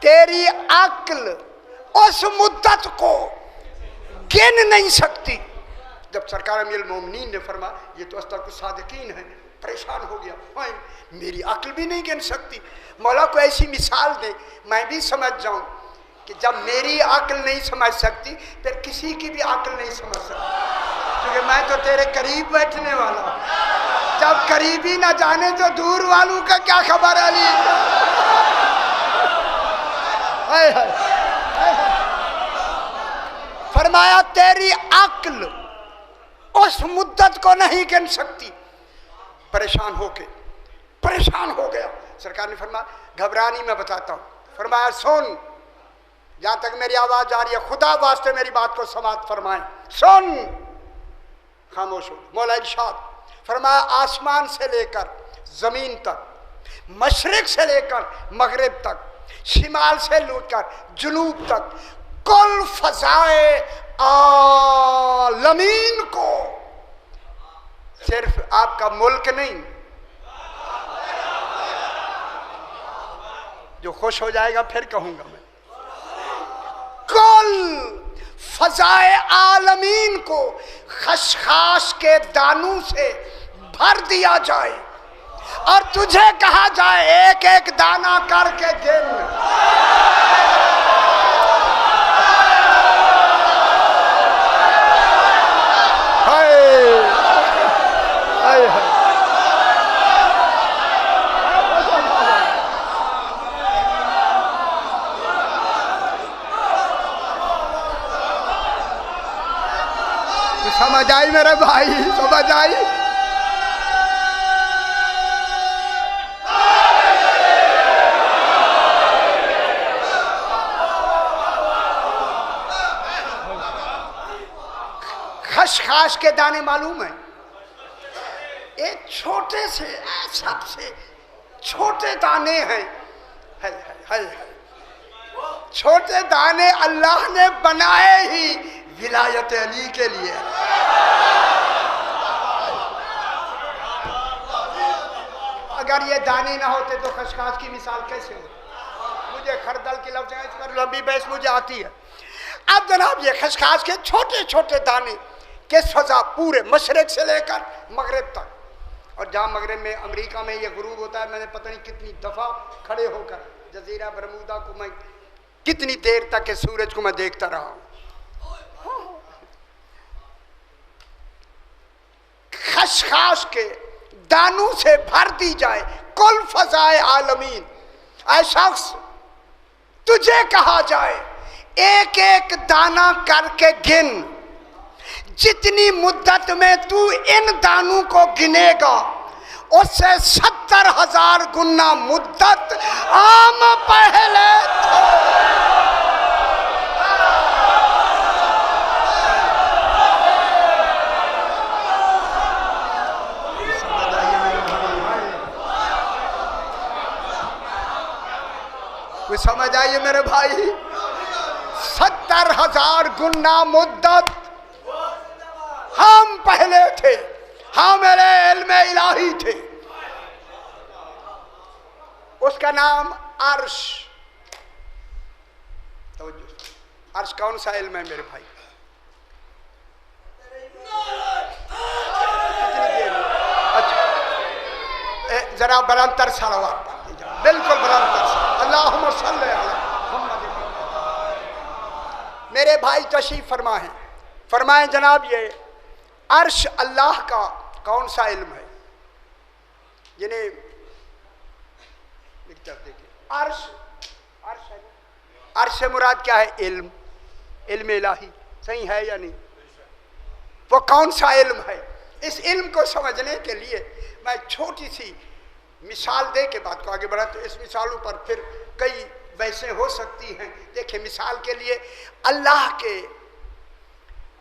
तेरी अक्ल उस मुद्दत को गिन नहीं सकती। जब सरकार अमीरुल मोमिनीन ने फरमाया ये तो अस्तर कुछ सादिकीन है, परेशान हो गया। मेरी अक्ल भी नहीं गिन सकती। मौला को ऐसी मिसाल दे मैं भी समझ जाऊं कि जब मेरी अक्ल नहीं समझ सकती फिर किसी की भी अक्ल नहीं समझ सकती, क्योंकि मैं तो तेरे करीब बैठने वाला हूं। जब करीबी ना जाने तो दूर वालों का क्या खबर है? अली हाय हाय फरमाया तेरी अक्ल उस मुद्दत को नहीं गिन सकती। परेशान हो गया। सरकार ने फरमाया घबरानी मैं बताता हूं। फरमाया सुन, जहां तक मेरी आवाज आ रही है खुदा वास्ते मेरी बात को समाप्त फरमाए। सुन, खामोश हो। मौला इरशाद फरमाया आसमान से लेकर जमीन तक, मशरिक से लेकर मगरिब तक, शिमाल से लेकर जुनूब तक, कुल फजाए आलमीन को, सिर्फ आपका मुल्क नहीं, जो खुश हो जाएगा फिर कहूंगा मैं, कुल फजाए आलमीन को खशखाश के दानों से भर दिया जाए और तुझे कहा जाए एक एक दाना करके गिन। समझ आई मेरे भाई, समझ आई? खसखस के दाने मालूम है? एक छोटे से सबसे छोटे दाने हैं। है। छोटे दाने अल्लाह ने बनाए ही विलायत अली के लिए। अगर ये दाने ना होते तो खसखस की मिसाल कैसे हो? मुझे खरदल की लफ्ज़ इस पर लंबी बहस मुझे आती है। अब जनाब ये खसखस के छोटे छोटे दाने के सजा पूरे मशरिक से लेकर मगरिब तक, और जहाँ मगरिब में अमेरिका में ये गुरूब होता है, मैंने पता नहीं कितनी दफ़ा खड़े होकर जजीरा बरमूदा को मैं कितनी देर तक के सूरज को मैं देखता रहा हूँ। खसखस के दानों से भर दी जाए कुल फजाए आलमीन। ऐ शख्स तुझे कहा जाए एक एक दाना करके गिन। जितनी मुद्दत में तू इन दानों को गिनेगा उससे 70,000 गुना मुद्दत आम पहले समझ आइए मेरे भाई, 70,000 गुना मुद्दत हम पहले थे, हमारे इल्म इलाही थे, उसका नाम अर्श। तो अर्श कौन सा इल्म है मेरे भाई? अच्छा, जरा बुलंदतर सलावत पढ़ दीजिए, बिल्कुल बुलंदतर से, अल्लाहुम्मा सल्ली अला मुहम्मद। मेरे भाई तशरीफ फरमाएं, फरमाएं जनाब, ये अर्श अल्लाह का कौन सा इल्म है? जिन्हें देखिए, अर्श, अर्श है, अर्श से मुराद क्या है? इल्म, इल्म इलाही, सही है या नहीं? वो कौन सा इल्म है? इस इल्म को समझने के लिए मैं छोटी सी मिसाल दे के बात को आगे बढ़ा, तो इस मिसालों पर फिर कई वैसे हो सकती हैं। देखिए, मिसाल के लिए अल्लाह के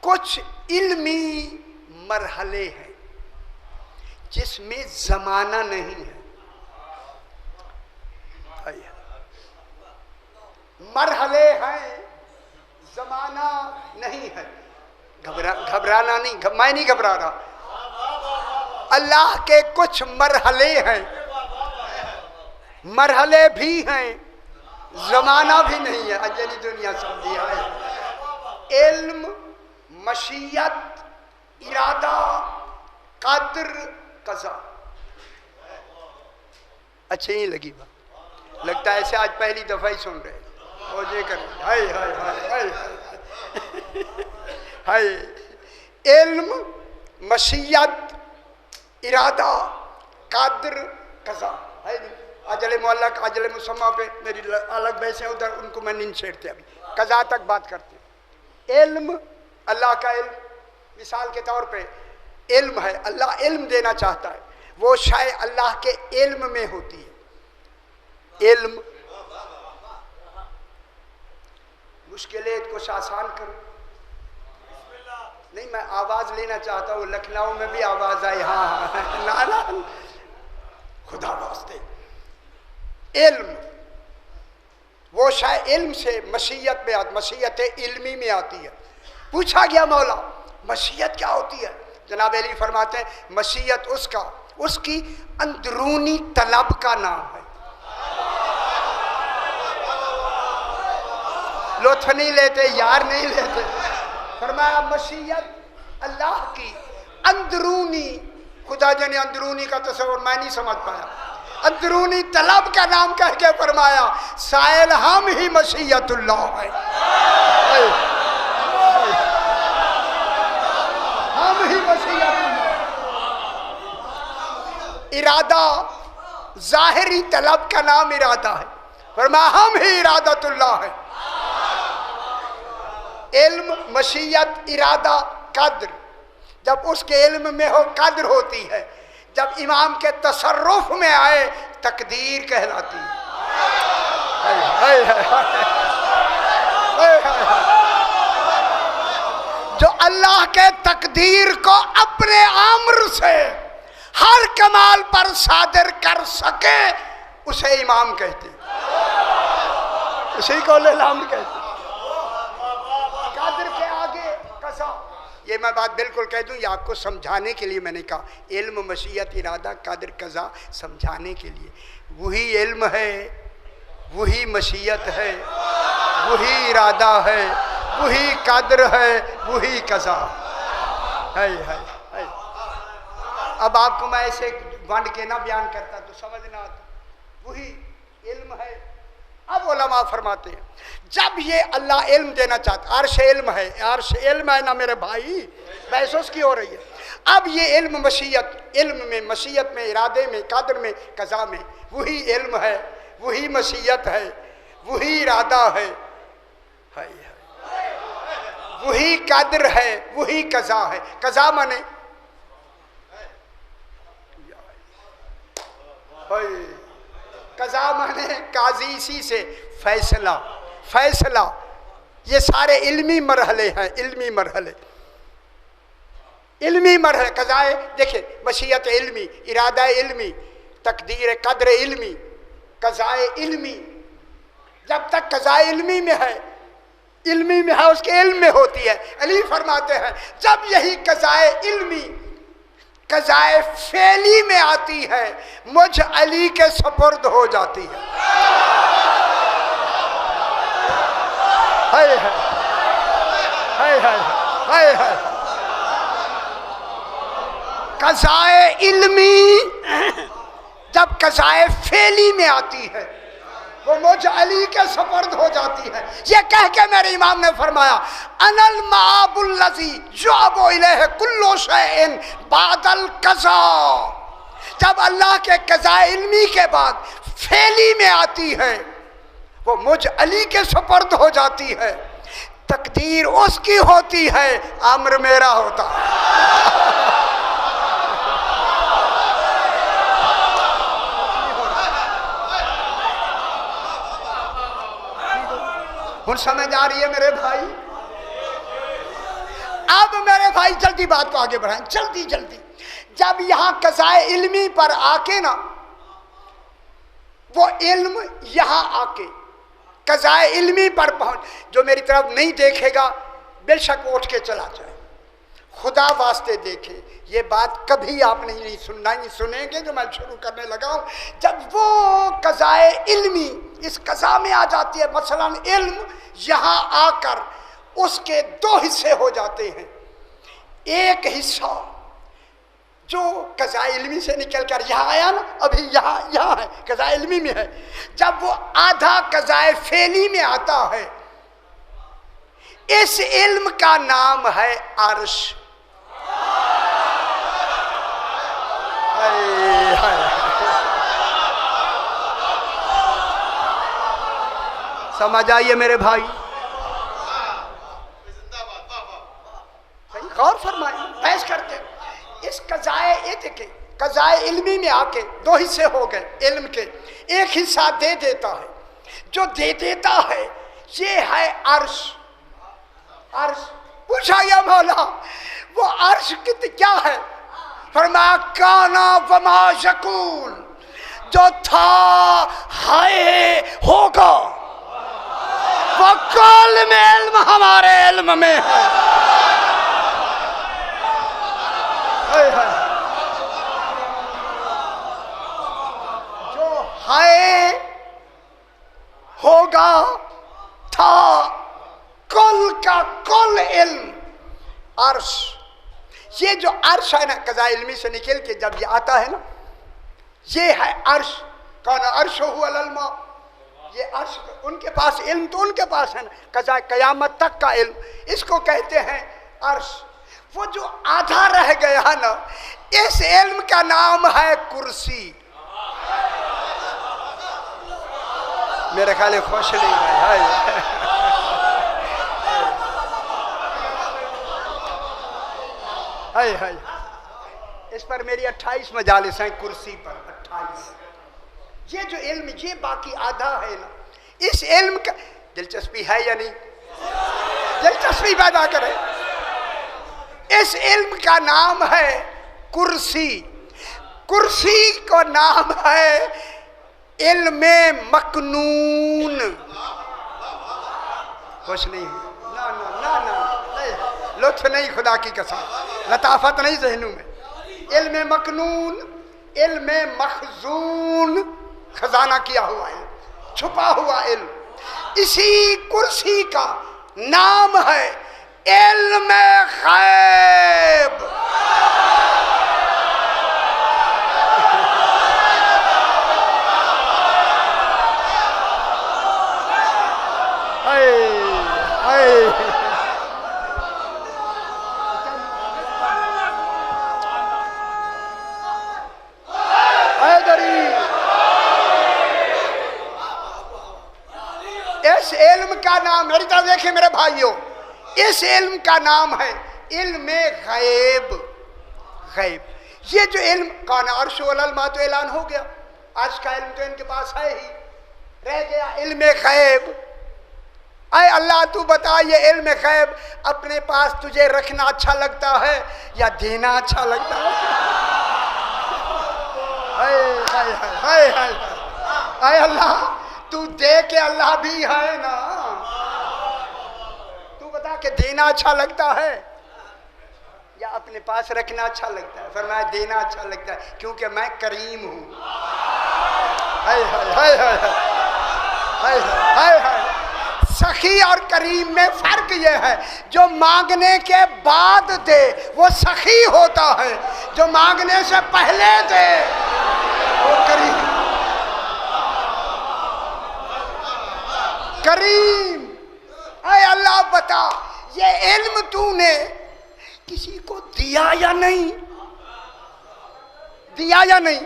कुछ इल्मी मरहले हैं जिसमें जमाना नहीं है, मरहले हैं, जमाना नहीं है। घबराना नहीं, मैं नहीं घबरा रहा। अल्लाह के कुछ मरहले हैं, मरहले भी हैं, जमाना भी नहीं है। अजली दुनिया समझी है। इल्म, मशीयत, इरादा, कद्र, कज़ा। अच्छी ही लगी बात, लगता है ऐसे आज पहली दफा ही सुन रहे। हाय हाय हाय हाय हाय। इल्म, मशीयत, इरादा, कद्र, कज़ा है। अजल मुअल्लक, अजल मुसम्मा पे मेरी अलग बहस है, उधर उनको मैं नहीं छेड़ते, अभी कज़ा तक बात करते। इल्म, अल्लाह का इल्म, मिसाल के तौर पे इल्म है, अल्लाह इल्म देना चाहता है, वो शायद अल्लाह के इल्म में होती है। इल्म, मुश्किलें कुछ आसान करो। नहीं, मैं आवाज लेना चाहता हूँ, लखनऊ में भी आवाज आई। हाँ हाँ, ना ना, खुदा वास्ते। इल्म, वो शायद इल्म से मशीयत में आती, मशीयत इल्मी में आती है। पूछा गया मौला मशीयत क्या होती है? जनाब अली फरमाते हैं, मशीयत उसका, उसकी अंदरूनी तलब का नाम है। लुत्फ नहीं लेते यार, नहीं लेते। फरमाया मशीयत अल्लाह की अंदरूनी, खुदा जाने अंदरूनी का तस्वर मैं नहीं समझ पाया, अंदरूनी तलब का नाम कह के फरमाया साइल हम ही मशीयतुल्लाह है। हम ही मशीयतुल्लाह। इरादा, जाहिरी तलब का नाम इरादा है, फरमाया हम ही इरादतुल्लाह है। इल्म, मशीयत, इरादा, कद्र, जब उसके इल्म में हो कद्र होती है, जब इमाम के तसर्रुफ में आए तकदीर कहलाती है। जो अल्लाह के तकदीर को अपने अम्र से हर कमाल पर सादिर कर सके उसे इमाम कहते, उसी को अल्लाह कहते। कद्र के आगे कज़ा, ये मैं बात बिल्कुल कह दूं, ये आपको समझाने के लिए मैंने कहा। इल्म, मशीयत, इरादा, कद्र, कज़ा समझाने के लिए। वही इल्म है, वही मशीयत है, वही इरादा है, वही कद्र है, वही कज़ा है। अब आपको मैं ऐसे वंड के ना बयान करता तो समझना आता। वही इल्म है। अब उलमा फरमाते हैं, जब ये अल्लाह इल्म देना चाहता, अर्श इल्म है, अर्श इल्म है ना मेरे भाई, बहस उसकी हो रही है। अब ये इल्म, मशीयत, इल्म में, मशीयत में, इरादे में, कद्र में, कज़ा में, वही इल्म है, वही मशीयत है, वही इरादा है, वही कद्र है, वही कज़ा है। कज़ा माने कज़ा माने काजी, इसी से फैसला, फैसला। ये सारे इल्मी मरहले हैं, इल्मी मरहले, इल्मी मरहले। कज़ाए देखिए, मशीयत इल्मी, इरादा इल्मी, तकदीर कद्र इल्मी, कज़ाए इल्मी, जब तक कज़ा इल्मी में है, इल्मी में है, उसके इल्म में होती है। अली फरमाते हैं जब यही कज़ाए इल्मी कज़ाए फेली में आती है, मुझ अली के सपुर्द हो जाती है। हाय हाय हाय हाय हाय हाय। कज़ाए इल्मी जब कज़ाए फेली में आती है, वो मुझ अली के सपुर्द हो जाती है। ये कह के मेरे इमाम ने फरमाया अनल माबुल्लज़ी जुअबु इलैहि कुल्लु शैइन बादल कज़ा। जब अल्लाह के कज़ा इल्मी के बाद फेली में आती है, वो मुझ अली के सपुर्द हो जाती है। तकदीर उसकी होती है, अम्र मेरा होता है। हुन समझ आ रही है मेरे भाई? अब मेरे भाई जल्दी बात को आगे बढ़ाएं, जल्दी जल्दी। जब यहां कज़ाए इल्मी पर आके ना, वो इल्म यहां आके कज़ाए इल्मी पर पहुंच, जो मेरी तरफ नहीं देखेगा बेशक उठ के चला जाए, खुदा वास्ते देखे। ये बात कभी आप नहीं सुनेंगे जो मैं शुरू करने लगा हूं। जब वो कज़ाए इल्मी इस कज़ा में आ जाती है, मसलन इल्म यहाँ आकर उसके दो हिस्से हो जाते हैं। एक हिस्सा जो कज़ा इल्मी से निकल कर यहाँ आया ना, अभी यहाँ है, कज़ा इल्मी में है। जब वो आधा कज़ाए फेली में आता है, इस इल्म का नाम है अर्श। समझ आइए मेरे भाई? गौर फरमाइए, बहस करते इस कज़ाए इल्मी में आके दो हिस्से हो गए इल्म के। एक हिस्सा दे देता है, जो दे देता है ये है अर्श। अर्श पूछा या मौला वो अर्श क्या है? फरमाया काना वमा यकूल, जो था है होगा। वो कल में इल्म हमारे इल्म में है। जो है होगा था कुल का कुल इल्म अर्श। ये जो अर्श है ना, कज़ा इल्मी से निकल के जब ये आता है ना, ये है अर्श। कौन अर्श हुआ अलमा, ये अर्श उनके पास इल्म तो उनके पास है ना, कज़ा क़यामत तक का इल्म, इसको कहते हैं अर्श। वो जो आधा रह गया ना, इस इल्म का नाम है कुर्सी। मेरे ख्याल खुश नहीं है। हाय हाय, इस पर मेरी 28 मजालिस हैं कुर्सी पर, 28। ये जो इल्म, ये बाकी आधा है ना, इस इल्म का दिलचस्पी है या नहीं? दिलचस्पी पैदा करे। इस इल्म का नाम है कुर्सी। कुर्सी का नाम है इल्मे मकनून। खुश नहीं? ना ना ना ना, लुत्फ नहीं, खुदा की कसम, लताफत नहीं ज़हनों में। इल्मे मकनून, इल्मे मखजून, खजाना किया हुआ इल्म, छुपा हुआ इल्म। इसी कुर्सी का नाम है इल्मे गैब। इस इल्म का नाम, मेरी तरफ देखिए मेरे भाइयों, इस इल्म का नाम है इल्मे गैब। गैब, ये जो इल्म कान अर्श वल अलमा तो ऐलान हो गया, अर्श का इल्म तो इनके पास है ही, रह गया इल्मे गैब। अय अल्लाह तू बता, ये इल्म गैब अपने पास तुझे रखना अच्छा लगता है या देना अच्छा लगता है? अय अल्लाह तू दे के अल्लाह भी है ना। तू बता के देना अच्छा लगता है या अपने पास रखना अच्छा लगता है? फरमाया देना अच्छा लगता है, क्योंकि मैं करीम हूं। हाय हाय हाय हाय हाय हाय हाय। सखी और करीम में फर्क यह है, जो मांगने के बाद दे वो सखी होता है, जो मांगने से पहले दे वो करीम। करीम, ऐ अल्लाह बता, ये इल्म तूने किसी को दिया या नहीं? दिया या नहीं?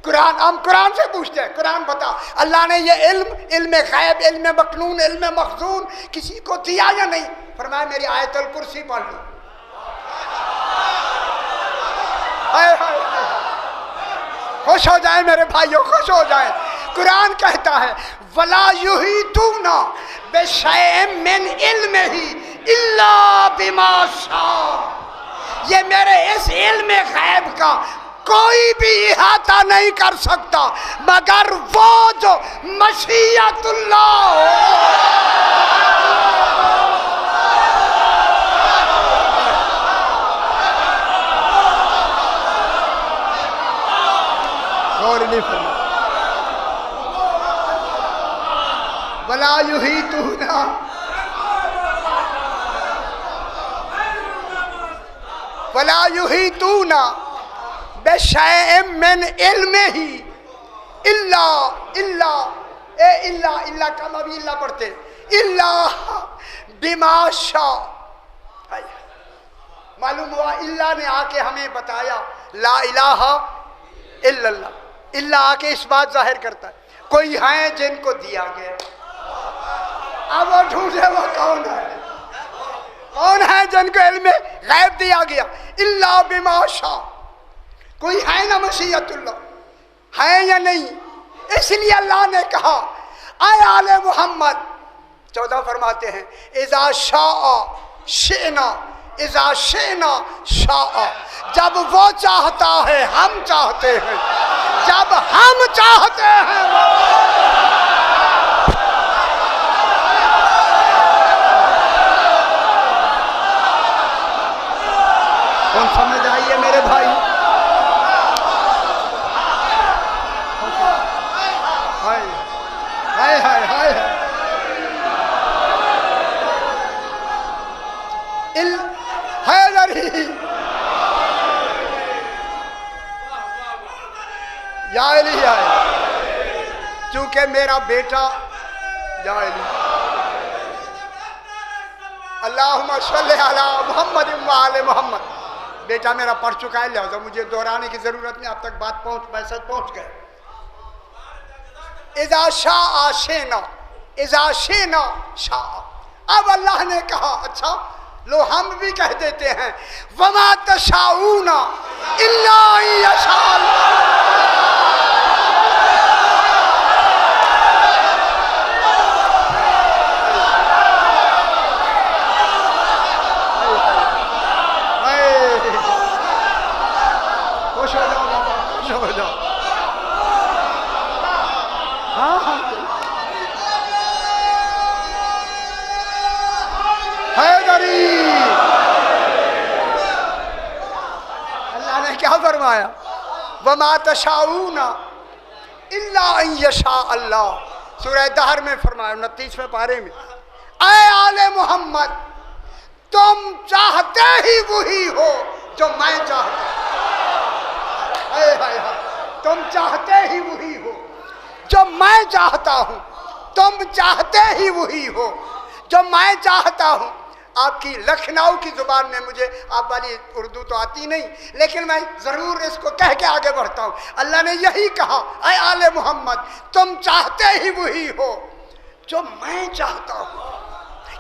कुरान, हम कुरान से पूछते हैं, कुरान बता अल्लाह ने ये इल्म गैब, इल्म मकनून, इल्म मखजून किसी को दिया या नहीं? फरमाया मेरी आयतुल कुर्सी पढ़ लो। हाय हाय, खुश हो जाए मेरे भाइयों, खुश हो जाए। कुरान कहता है वला युहीतूना बिशैइन मिन इल्मिही इल्ला बिमा शाअ। ये मेरे इस इल्म गैब का कोई भी इहाता नहीं कर सकता मगर वो जो मशीयतुल्लाह हो। वला युहीतूना वला युहीतूना बिशैइन मिन इल्मिही इल्ला इल्ला ए इल्ला इल्ला का हम इल्ला पढ़ते इल्ला बिमा शाअ। मालूम हुआ इल्ला ने आके हमें बताया ला इलाहा इल्लल्लाह। इल्ला आके इस बात जाहिर करता है कोई है जिनको दिया गया। अब वो ढूंढे वो कौन है, कौन है जिनको इल्म गैब दिया गया? इल्ला बिमा शाअ। कोई है ना मशीयतुल्लाह, है या नहीं? इसलिए अल्लाह ने कहा आए आले मोहम्मद 14 फरमाते हैं इज़ा शाअ शिअना इज़ा शिअना शाअ। जब वो चाहता है हम चाहते हैं, जब हम चाहते हैं कौन समझ आइए मेरे भाई? हाय हाय हाय हैदरी या अली है, चूंकि मेरा बेटा या अली अल्लाहुम्मा सल्ली अला मुहम्मद व आले मुहम्मद। बेटा मेरा पढ़ चुका है, लिहाजा मुझे दोहराने की जरूरत नहीं, आप तक बात मैसेज पहुंच गए। इज़ा शाअ शिअना इज़ा शिअना शाअ। अब अल्लाह ने कहा अच्छा लो हम भी कह देते हैं वमा तशाऊना इल्ला यशा अल्लाह ने क्या फरमाया वमा तशाऊना इल्ला अन यशा अल्लाह। सूरह दहर में फरमाया 29वें पारे में ऐ आले मोहम्मद तुम चाहते ही वही हो जो मैं चाहता हूं। तुम चाहते ही वही हो जो मैं चाहता हूं, तुम चाहते ही वही हो जो मैं चाहता हूं। आपकी लखनऊ की जुबान में मुझे आप वाली उर्दू तो आती नहीं, लेकिन मैं ज़रूर इसको कह के आगे बढ़ता हूँ। अल्लाह ने यही कहा ऐ आले मोहम्मद तुम चाहते ही वही हो जो मैं चाहता हूँ।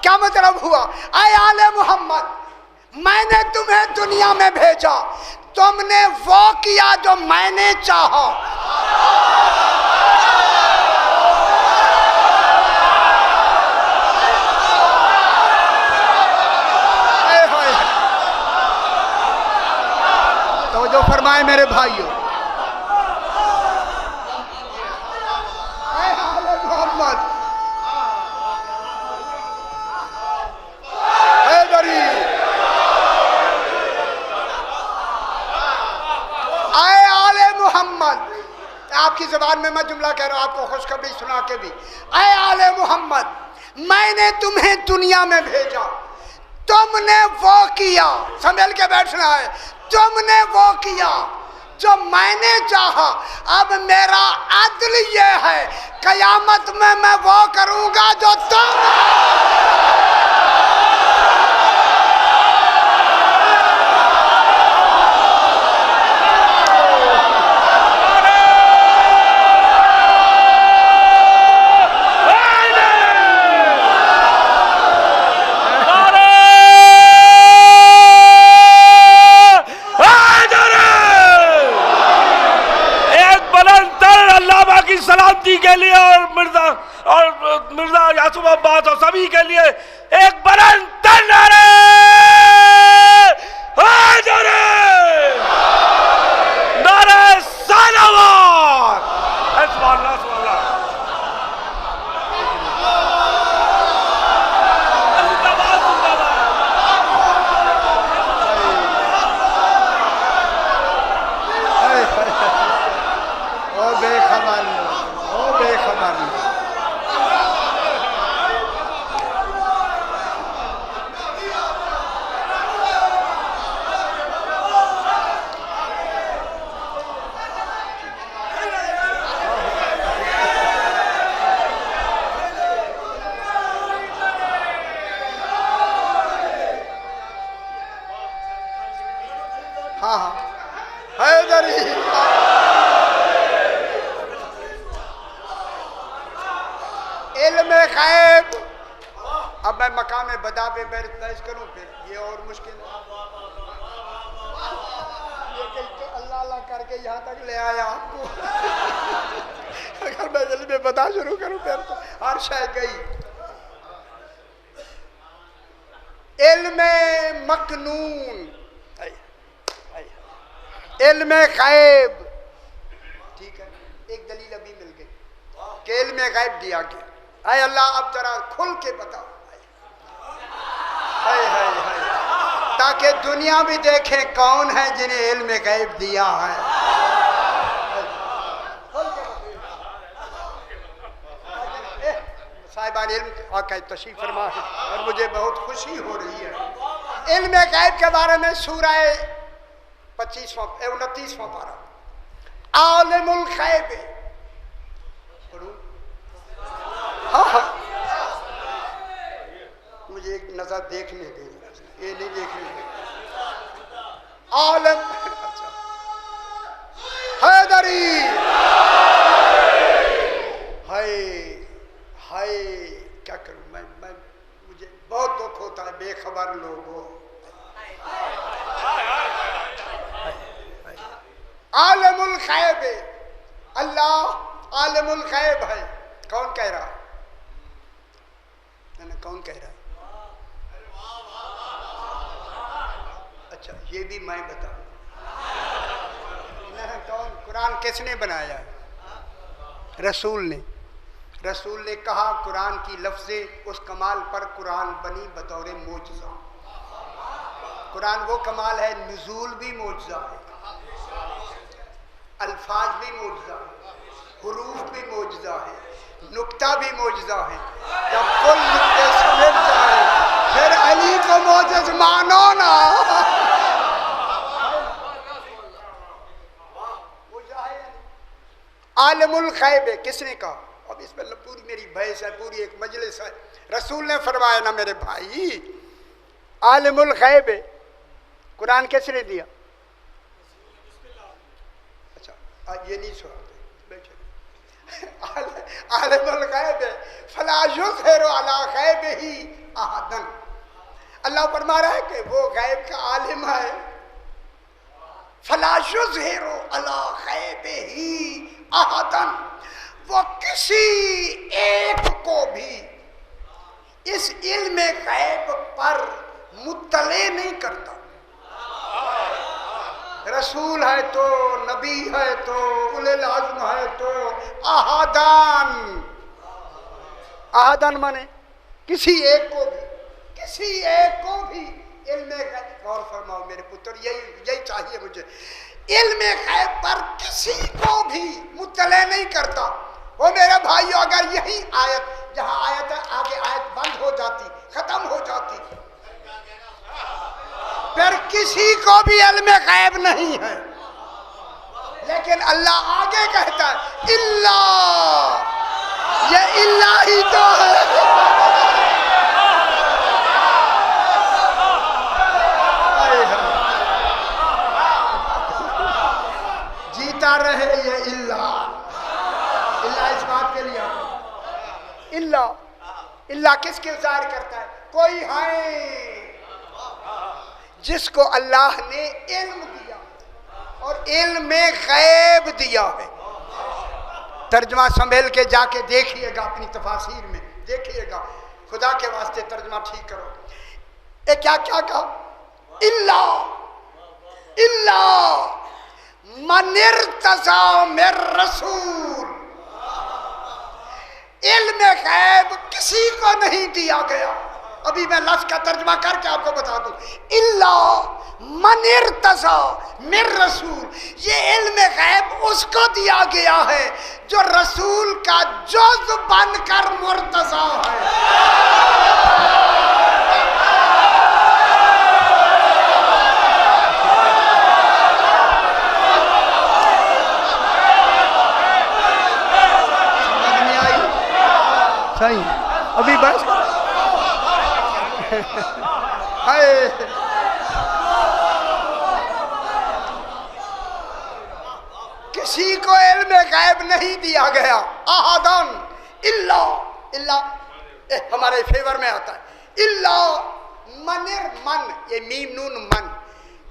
क्या मतलब हुआ? ऐ आले मोहम्मद मैंने तुम्हें दुनिया में भेजा, तुमने वो किया जो मैंने चाहा। जो फरमाए मेरे भाइयों ज़बान में मैं जुमला कह रहा हूँ, आपको खुशखबरी सुना के भी। ऐ आले मोहम्मद, मैंने तुम्हें दुनिया में भेजा, तुमने वो किया, संभल के बैठना है, तुमने वो किया जो मैंने चाहा। अब मेरा अदल ये है, कयामत में मैं वो करूंगा जो तुम। सलामती के लिए और मिर्जा यासूफ अब्बास और सभी के लिए एक बुलंद नारे हैदर, नारे सलावत। सुभान अल्लाह, सुभान अल्लाह। हाँ हाँ, हैदरी। इल्म गैब। अब मैं मकाम बदा पे बहस करूं, फिर ये और मुश्किल है। ये तो अल्लाह अल्लाह करके यहाँ तक ले आया आपको। अगर मैं इल्म बदा शुरू करूं फिर तो हर शय गई। इल्म मकनून, इल्म गैब, ठीक है, एक दलील अभी मिल गई कि इल्म गैब दिया गया। आए अल्लाह अब जरा खुल के बताओ, हाय हाय हाय, ताकि दुनिया भी देखे कौन है जिन्हें इल्म गैब दिया है। साहिबान इल्म आका तशरीफ फरमा है और मुझे बहुत खुशी हो रही है। इल्म गैब के बारे में सूरह 29वां पारा, आलिमुल गैब। हाँ हाँ, मुझे एक नजर देखने दें, ये नहीं देखने दें। आलम, अच्छा, हैदरी। हाय हाय, क्या करूं मैं मुझे बहुत दुख होता है बेखबर लोगों। आलमुल गैब, अल्लाह आलमुल गैब है। कौन कह रहा है? ना कौन कह रहा है? अच्छा, ये भी मैं बताऊं। कौन? कुरान किसने बनाया? रसूल ने। रसूल ने कहा कुरान की लफ्ज़े उस कमाल पर कुरान बनी बतौर मोजज़ा। कुरान वो कमाल है, नुज़ूल भी मोजज़ा है, अल्फाज भी मोजज़ा है, हुरूफ भी मोजज़ा है, नुक्ता भी मोजज़ा है। जब कुल नुक्ते समझ जाए फिर अली को मोजज़ मानो ना। आलिमुल गैब किसने कहा? अब इस पर पूरी मेरी बहस है, पूरी एक मजलिस है। रसूल ने फरमाया ना मेरे भाई, आलिमुल गैब कुरान किसने दिया? अच्छा, ये नहीं सुना, आलिमुल गैब फला युज़हिरु अला गैबिही अहदन। अल्लाह फरमा रहा है कि वो गैब का आलिम है। फला युज़हिरु अला गैबिही अहदन, वो किसी एक को भी इस इल्म गैब पर मुत्तले नहीं करता। रसूल है तो, नबी है तो, उलुल अज़्म है तो, अहदान। अहदान माने किसी एक को भी, किसी एक को भी इल्म गैब। गौर फरमाओ मेरे पुत्र, यही चाहिए मुझे। इल्म गैब पर किसी को भी मुत्तले नहीं करता। वो मेरे भाइयों, अगर यही आयत, जहां आयत है आगे आयत बंद हो जाती, खत्म हो जाती, फिर किसी को भी इल्म गैब नहीं है। लेकिन अल्लाह आगे कहता है इल्ला, ये इल्ला ही तो है। जीता रहे ये इल्ला। इल्ला इस बात के लिए इल्ला, इल्ला किसके जाहिर करता है? कोई है जिसको अल्लाह ने इल्म दिया और इल्म में गैब दिया है। तर्जमा संभल के जाके देखिएगा, अपनी तफासीर में देखिएगा, खुदा के वास्ते तर्जमा ठीक करो। ये क्या क्या कहा? इल्ला, इल्ला मनिर्तज़ा मिर रसूल। इल्म गैब किसी को नहीं दिया गया। अभी मैं लफ्ज़ का तर्जमा करके आपको बता दूं, इल्ला मनिर्तज़ा मिर रसूल। ये इल्म गैब उसको दिया गया है जो रसूल का जुज़ बनकर मुर्तज़ा है। सही, अभी बस किसी को इल्म गैब नहीं दिया गया। अहादन इल्ला, इल्ला हमारे फेवर में आता है। इल्ला मनिर, मन, ये मीम नून मन,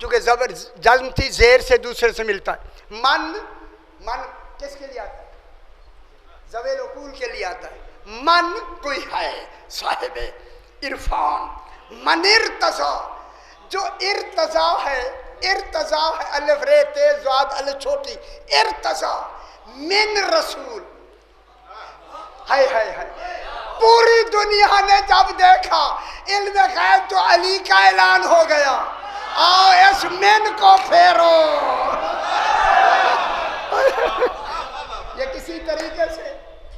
चूंकि जबर जज्म जेर से दूसरे से मिलता है। मन, मन किसके लिए आता है? ज़वेल उकूल के लिए आता है। मन कोई है साहिब इरफान। मन इर्तज़ा, जो इर्तज़ा है, इर्तज़ा है अलिफ रे ते ज़ाद अल छोटी, इर्तज़ा मिन रसूल। है पूरी दुनिया ने जब देखा इल्म गैब तो अली का ऐलान हो गया, आओ इस मिन को फेरो। ये किसी तरीके से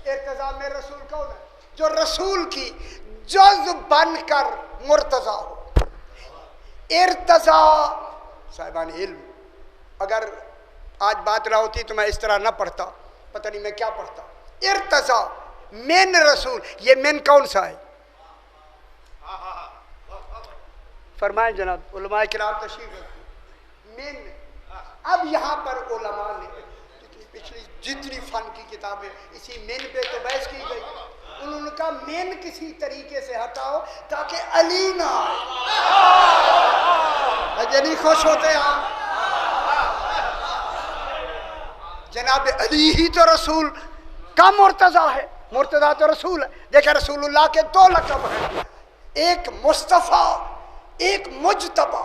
इर्तज़ा में रसूल कौन है? जो रसूल की जुज़ बनकर मुर्तज़ा हो। इर्तज़ा साहिबान इल्म, अगर आज बात ना होती तो मैं इस तरह ना पढ़ता, पता नहीं मैं क्या पढ़ता। इर्तज़ा मिन रसूल, ये मिन कौन सा है? फरमाएं जनाब, उलमाए किराम तशरीफ रखते मिन। अब यहाँ पर उलमा ने पिछली जितनी फन की किताबें इसी मेन पे तो बहस की गई, उन्होंने कहा मेन किसी तरीके से हटाओ ताकि अली ना आए। जनी खुश होते हैं जनाब अली ही तो रसूल का मुर्तज़ा है। मुर्तज़ा तो रसूल है। देखा रसूलुल्लाह के दो लक़ब हैं, एक मुस्तफ़ा, एक मुज्तबा।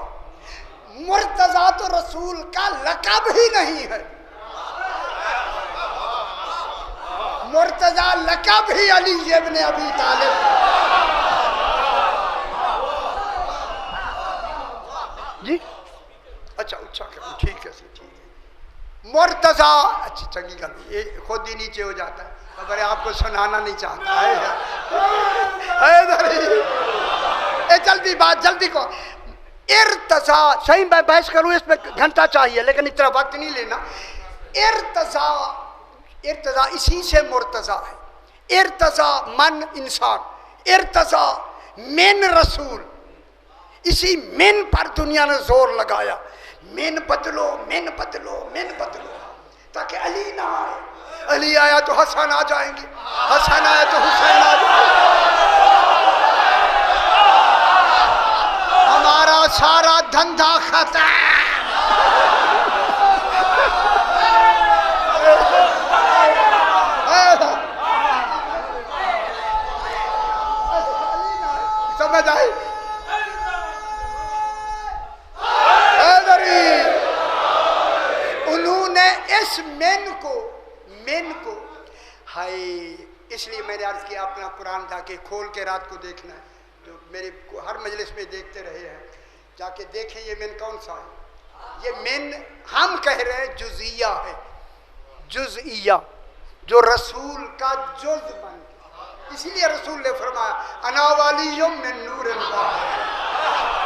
मुर्तज़ा तो रसूल का लक़ब ही नहीं है। मुर्तज़ा लक़ब ही अली इब्न अबी तालिब। जी अच्छा अच्छा ठीक है, ठीक है। मुर्तज़ा, अच्छा चंगी गल, ये खुद ही नीचे हो जाता है, खबर है आपको सुनाना नहीं चाहता है। जल्दी बात, जल्दी को। इर्तज़ा, सही मैं बहस करूँ इसमें घंटा चाहिए, लेकिन इतना वक्त नहीं लेना। इर्तज़ा, इर्तज़ा इसी से मुर्तज़ा है। इर्तज़ा मन इंसान, इर्तज़ा मिन रसूल, इसी मिन पर दुनिया ने जोर लगाया। मिन बदलो, मिन बदलो, मिन बदलो, ताकि अली ना आए। अली आया तो हसन आ जाएंगे, हसन आया तो हुसैन आ जाएंगे। हमारा सारा धंधा खत्म। समझ आई? उन्होंने इस मेन को हाय, इसलिए मैंने अर्ज किया अपना कुरान जाके खोल के रात को देखना है, जो मेरे हर मजलिस में देखते रहे हैं, जाके देखें ये मेन कौन सा है। ये मेन हम कह रहे हैं जुजिया है, जुजिया जो रसूल का जुज बन गया। इसीलिए रसूल ने फरमाया अना वालियुम मिन नूर अल्लाह,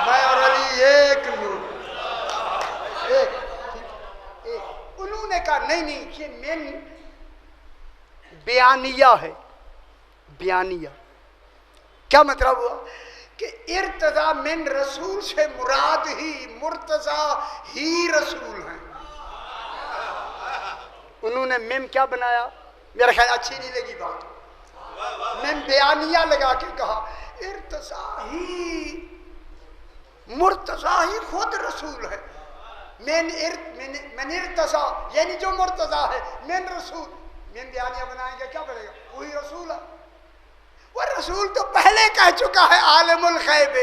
मैं और अली एक नूर, एक। उन्होंने कहा नहीं नहीं, ये मेन बयानिया है। बयानिया क्या मतलब हुआ कि इर्तजा मिन रसूल से मुराद ही मुर्तजा ही रसूल हैं। उन्होंने मिम क्या बनाया, मेरा ख्याल अच्छी नहीं लगी बात, मिम बयानिया लगा के कहा इर्तजा ही मुर्तजा ही खुद रसूल है। मन इर्तजा यानी जो मुर्तजा है, मिन रसूल, मिन बयानिया बनाएंगे क्या बनेगा, वही रसूल है। वो रसूल तो पहले कह चुका है आलिमुल गैब।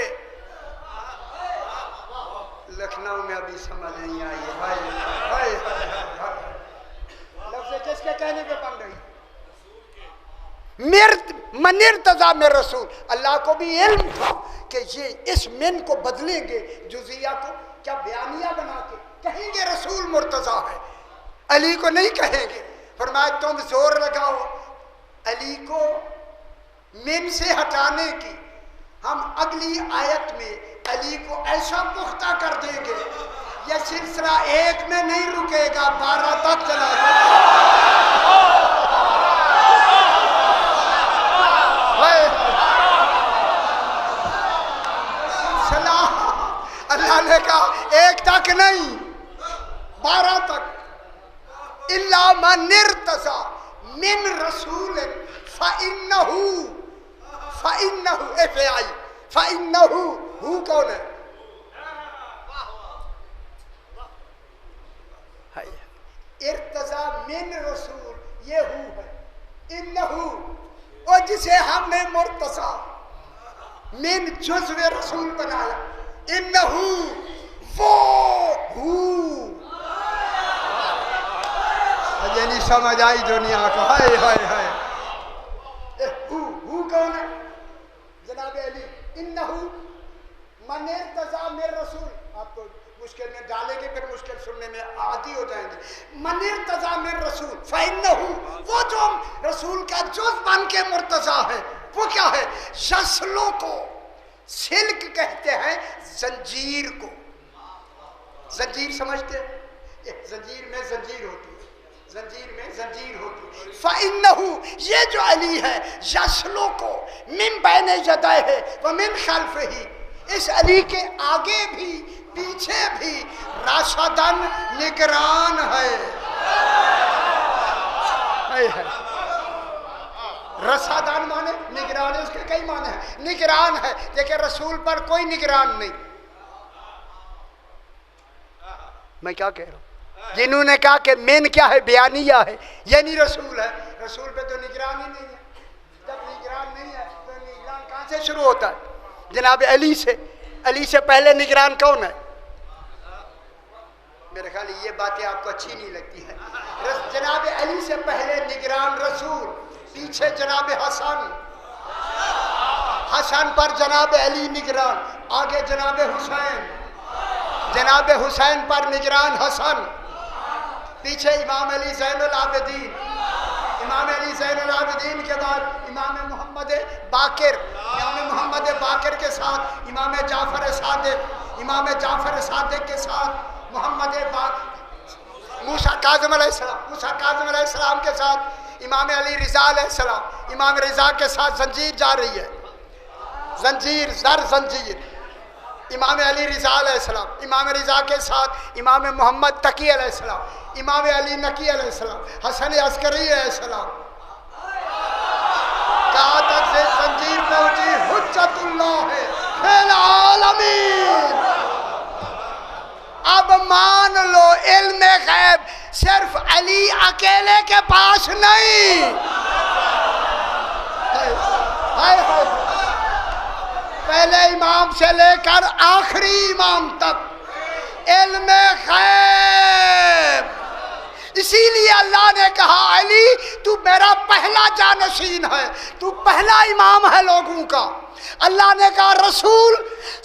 लखनऊ में अभी समझ नहीं आई है भाई, भाई लफ्ज़ किसके कहने पे बन रही, मन इर्तजा में रसूल। अल्लाह को भी इल्म था कि ये इस मिन को बदलेंगे, जुजिया को क्या बयानिया बना के कहेंगे रसूल मुर्तजा है, अली को नहीं कहेंगे। फरमाया तुम जोर लगाओ अली को मिन से हटाने की, हम अगली आयत में अली को ऐसा पुख्ता कर देंगे यह सिलसिला एक में नहीं रुकेगा, 12 तक चला सिलसिला। अल्लाह ने कहा एक तक नहीं 12 तक। इल्ला मन इर्तज़ा मिन रसूल फ़इन्नहु, फ़इन्नहु एफ़आई, फ़इन्नहु हु कौन है, इर्तज़ा मिन रसूल ये हु है। इन्नहु और जिसे हमने मुर्तज़ा मिन जुज़्व रसूल बनाया, इन्नहु वो हु, ये नहीं समझ आई दुनिया को। हाय हाय हाय, हु कौन है, जनाब अली। इन्नहु मन इर्तज़ा मिन रसूल, आपको मुश्किल में डालेंगे फिर मुश्किल सुनने में आदी हो जाएंगे। मन इर्तज़ा मिन रसूल फ़इन्नहु, वो जो रसूल का जुज़ बन के मुर्तज़ा है वो क्या है, शस्लों को, सिल्क कहते हैं जंजीर को। जंजीर समझते हैं, जंजीर में जंजीर होती है, जंजीर में जंजीर होती है। फ़इन्नहु ये जो अली है, यस्लो को मिन बैन यदाय है व मिन खल्फही, इस अली के आगे भी पीछे भी राशिदन निगरान है। रसादान माने निगरान, उसके कई माने हैं, निगरान है, लेकिन रसूल पर कोई निगरान नहीं। मैं क्या कह रहा हूं, जिन्होंने कहा कि मेन क्या है, बयानिया है, यानी रसूल है, रसूल पे तो निगरान ही नहीं है। जब निगरान नहीं है तो निगरान कहां से शुरू होता है, जनाब अली से। अली से पहले निगरान कौन है, मेरे ख्याल ये बातें आपको अच्छी नहीं लगती है। जनाब अली से पहले निगरान रसूल, पीछे जनाब हसन, हसन पर जनाब अली निगरान, आगे जनाब हुसैन, जनाब हुसैन पर निगरान हसन, पीछे इमाम अली ज़ैनुल आबिदीन, इमाम अली ज़ैनुल आबिदीन के बाद इमाम मोहम्मद बाकिर, इमाम मोहम्मद बाकिर के साथ इमाम जाफ़र सादिक, इमाम जाफ़र सादिक के साथ मोहम्मद मूसा काज़िम अलैहिस्सलाम, मूसा काज़िम अलैहिस्सलाम के साथ इमाम अली रिज़ा अलैहिस्सलाम, इमाम रिज़ा के साथ जंजीर जा रही है, जंजीर जर जंजीर। इमाम अली रिज़ा अलैहिस्सलाम, इमाम रिज़ा के साथ इमाम मोहम्मद तकी अलैहिस्सलाम, इमाम अली नकी अलैहिस्सलाम, हसन अस्करी अलैहिस्सलाम, कहाँ तक से जंजीर पहुंची, हुज्जतुल्लाह फिल आलमीन। अब मान लो इल्म गैब सिर्फ अली अकेले के पास नहीं, हाय हाय, पहले इमाम से लेकर आखिरी इमाम तक इल्म गैब। इसीलिए अल्लाह ने कहा अली तू मेरा पहला जानशीन है, तू पहला इमाम है लोगों का। अल्लाह ने कहा रसूल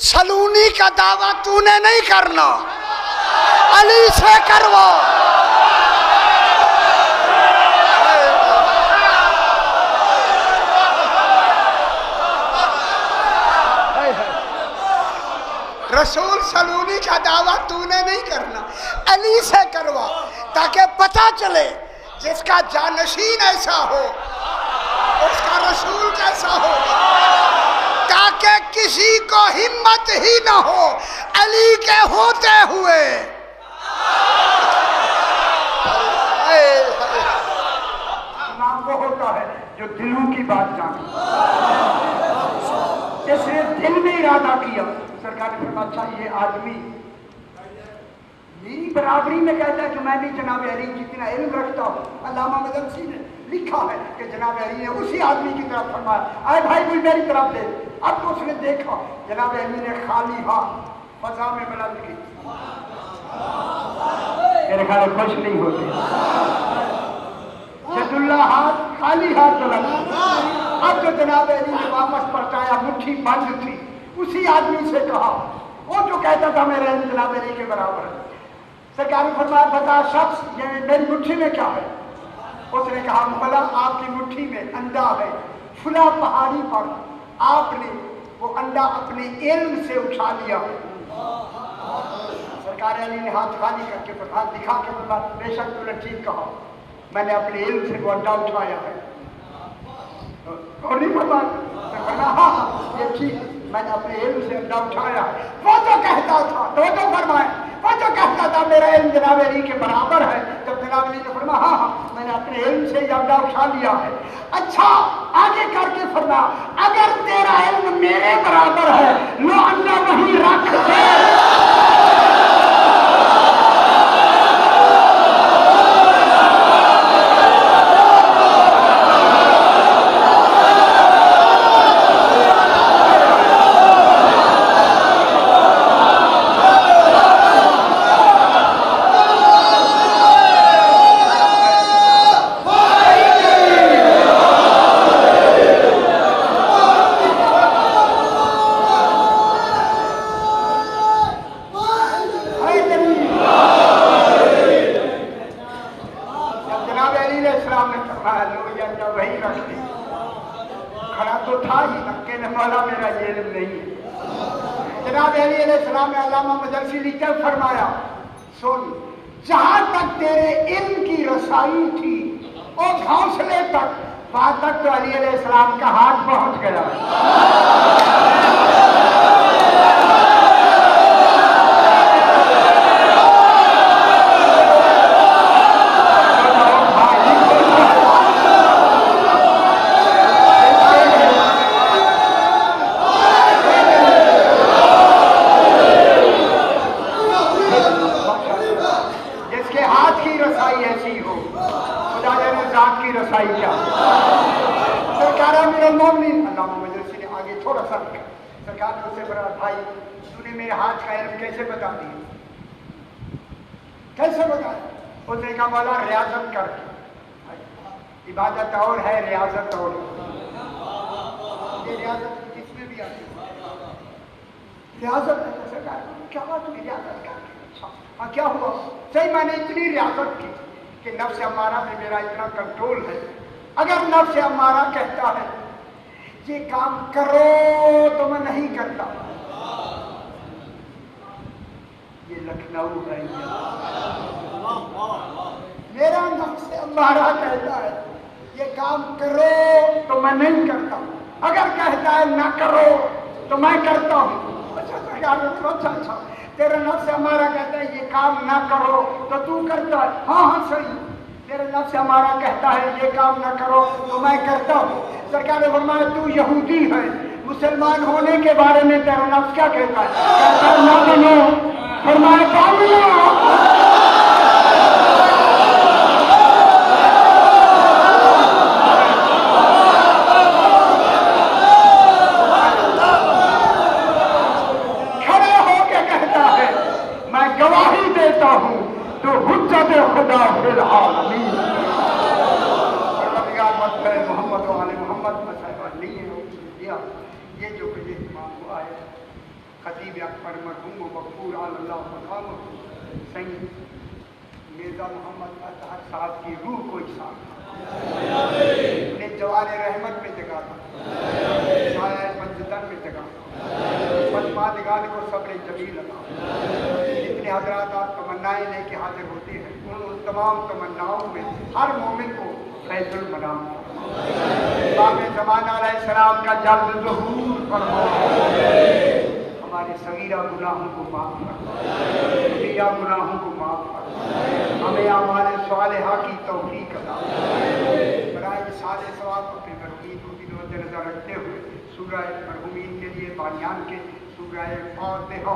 सलूनी का दावा तूने नहीं करना, अली से करवा। रसूल सलूनी का दावा तूने नहीं करना, अली से करवा, ताकि पता चले जिसका जानशीन ऐसा हो उसका रसूल कैसा होगा, ताकि किसी को हिम्मत ही ना हो अली के होते हुए। इमाम वो होता है जो दिलों की बात जाने, जिसने दिल में इरादा किया। सरकार ने फरमाया अच्छा ये आदमी मेरी बराबरी में कहता है कि मैं भी जनाब अली जितना इल्म रखता हूँ। अल्लामा मदरसी ने लिखा है कि जनाब अली ने उसी आदमी की तरफ फरमाया आए भाई कोई मेरी तरफ दे। अब तो उसने देखा जनाब अली ने खाली हाथ फजा में बुलंद की, मेरे ख्याल खुश नहीं होते। जदुल्ला हाथ खाली हाथ बुलंद। अब जो जनाब अली ने वापस पहुंचाया मुट्ठी बंद थी, उसी आदमी से कहा वो जो कहता था मेरे जनाब अली के बराबर है। सरकार ने फरमाया बता शख्स ये मेरी मुट्ठी में क्या है। उसने कहा मौला आपकी मुट्ठी में अंडा है, फुला पहाड़ी पर आपने वो अंडा अपने इल्म से उठा लिया है। सरकार अली ने हाथ खाली करके हाथ दिखा के बोला बेशक तूने ठीक कहा, मैंने अपने इल्म से वो अंडा उठाया है। और नहीं फरमाया हाँ ये ठीक, मैंने अपने इल्म से अंडा उठाया। वो जो कहता था तो फरमाए वो जो कहता था मेरा इल्म जनाब अली के बराबर है, जब जनाब अली ने फरमाया हाँ मैंने अपने इल्म से ये अंडा उठा लिया है। अच्छा आगे करके फरमाया अगर तेरा इल्म मेरे बराबर है लो अंडा वहीं रख दे। फरमाया सुन जहां तक तेरे इल्म की रसाई थी और हौसले तक वहां तक तो अली अलैहिस्सलाम का हाथ पहुंच गया। सरकार ने उससे बोला भाई तूने मेरे हाथ का इल्म कैसे बता दिया, कैसे बताया। उसने कहा बोला रियाजत करके, इबादत और है रियाजत और, ये रियाजत इसमें भी आती है रियाजत है। सरकार क्या बात हुई रियाजत करके, हाँ क्या हुआ। सही मैंने इतनी रियाजत की कि नफ्स अम्मारा में मेरा इतना कंट्रोल है, अगर नफ्स अम्मारा कहता है ये काम करो तो मैं नहीं करता। ये लखनऊ है, मेरा नफ्स अम्मारा कहता है ये काम करो तो मैं नहीं करता, अगर कहता है ना करो तो मैं करता हूँ। अच्छा अच्छा तेरा नफ्स अम्मारा कहता है ये काम ना करो तो तू करता है, हाँ हाँ सही। तेरा नफ्स हमारा कहता है ये काम ना करो तो मैं करता हूँ। सरकार ने फरमाया तू यहूदी है, मुसलमान होने के बारे में तेरा नफ्स क्या कहता है, कहता है ना बनो। फरमाया खड़े होके कहता है मैं गवाही देता हूँ तो हुज्जत खुदा फिल आलमीन। मोहम्मद वाले मोहम्मद नहीं है ये जो इमाम हुआ है खतीब अकबर मरहूम मकबूल अल्लाह मकाम सही मिर्जा मोहम्मद अतहर साहब की रूह को इशारा उन्हें जवान रहमत में जगा था, साया पंजतन में जगा था, पद्मादिगान को सब्र जमील लगा। जितने हजरात आप तमन्नाएं लेके हाजिर होते हैं उन तमाम तमन्नाओं में हर मोमिन को फैजुल मनाम ज़माना अलैहिस्सलाम का जल्द ज़हूर फरमाओ। हमारे सगीरा गुनाहों को माफ़ कर, कबीरा गुनाहों को माफ़ कर, हमें हमारे सालिहा की तौफीक अता बराए साले सवाब अपने मरहूमीन को भी नज़र रखते हुए सूरह मरहूमीन के लिए बानियान के सूरह फातिहा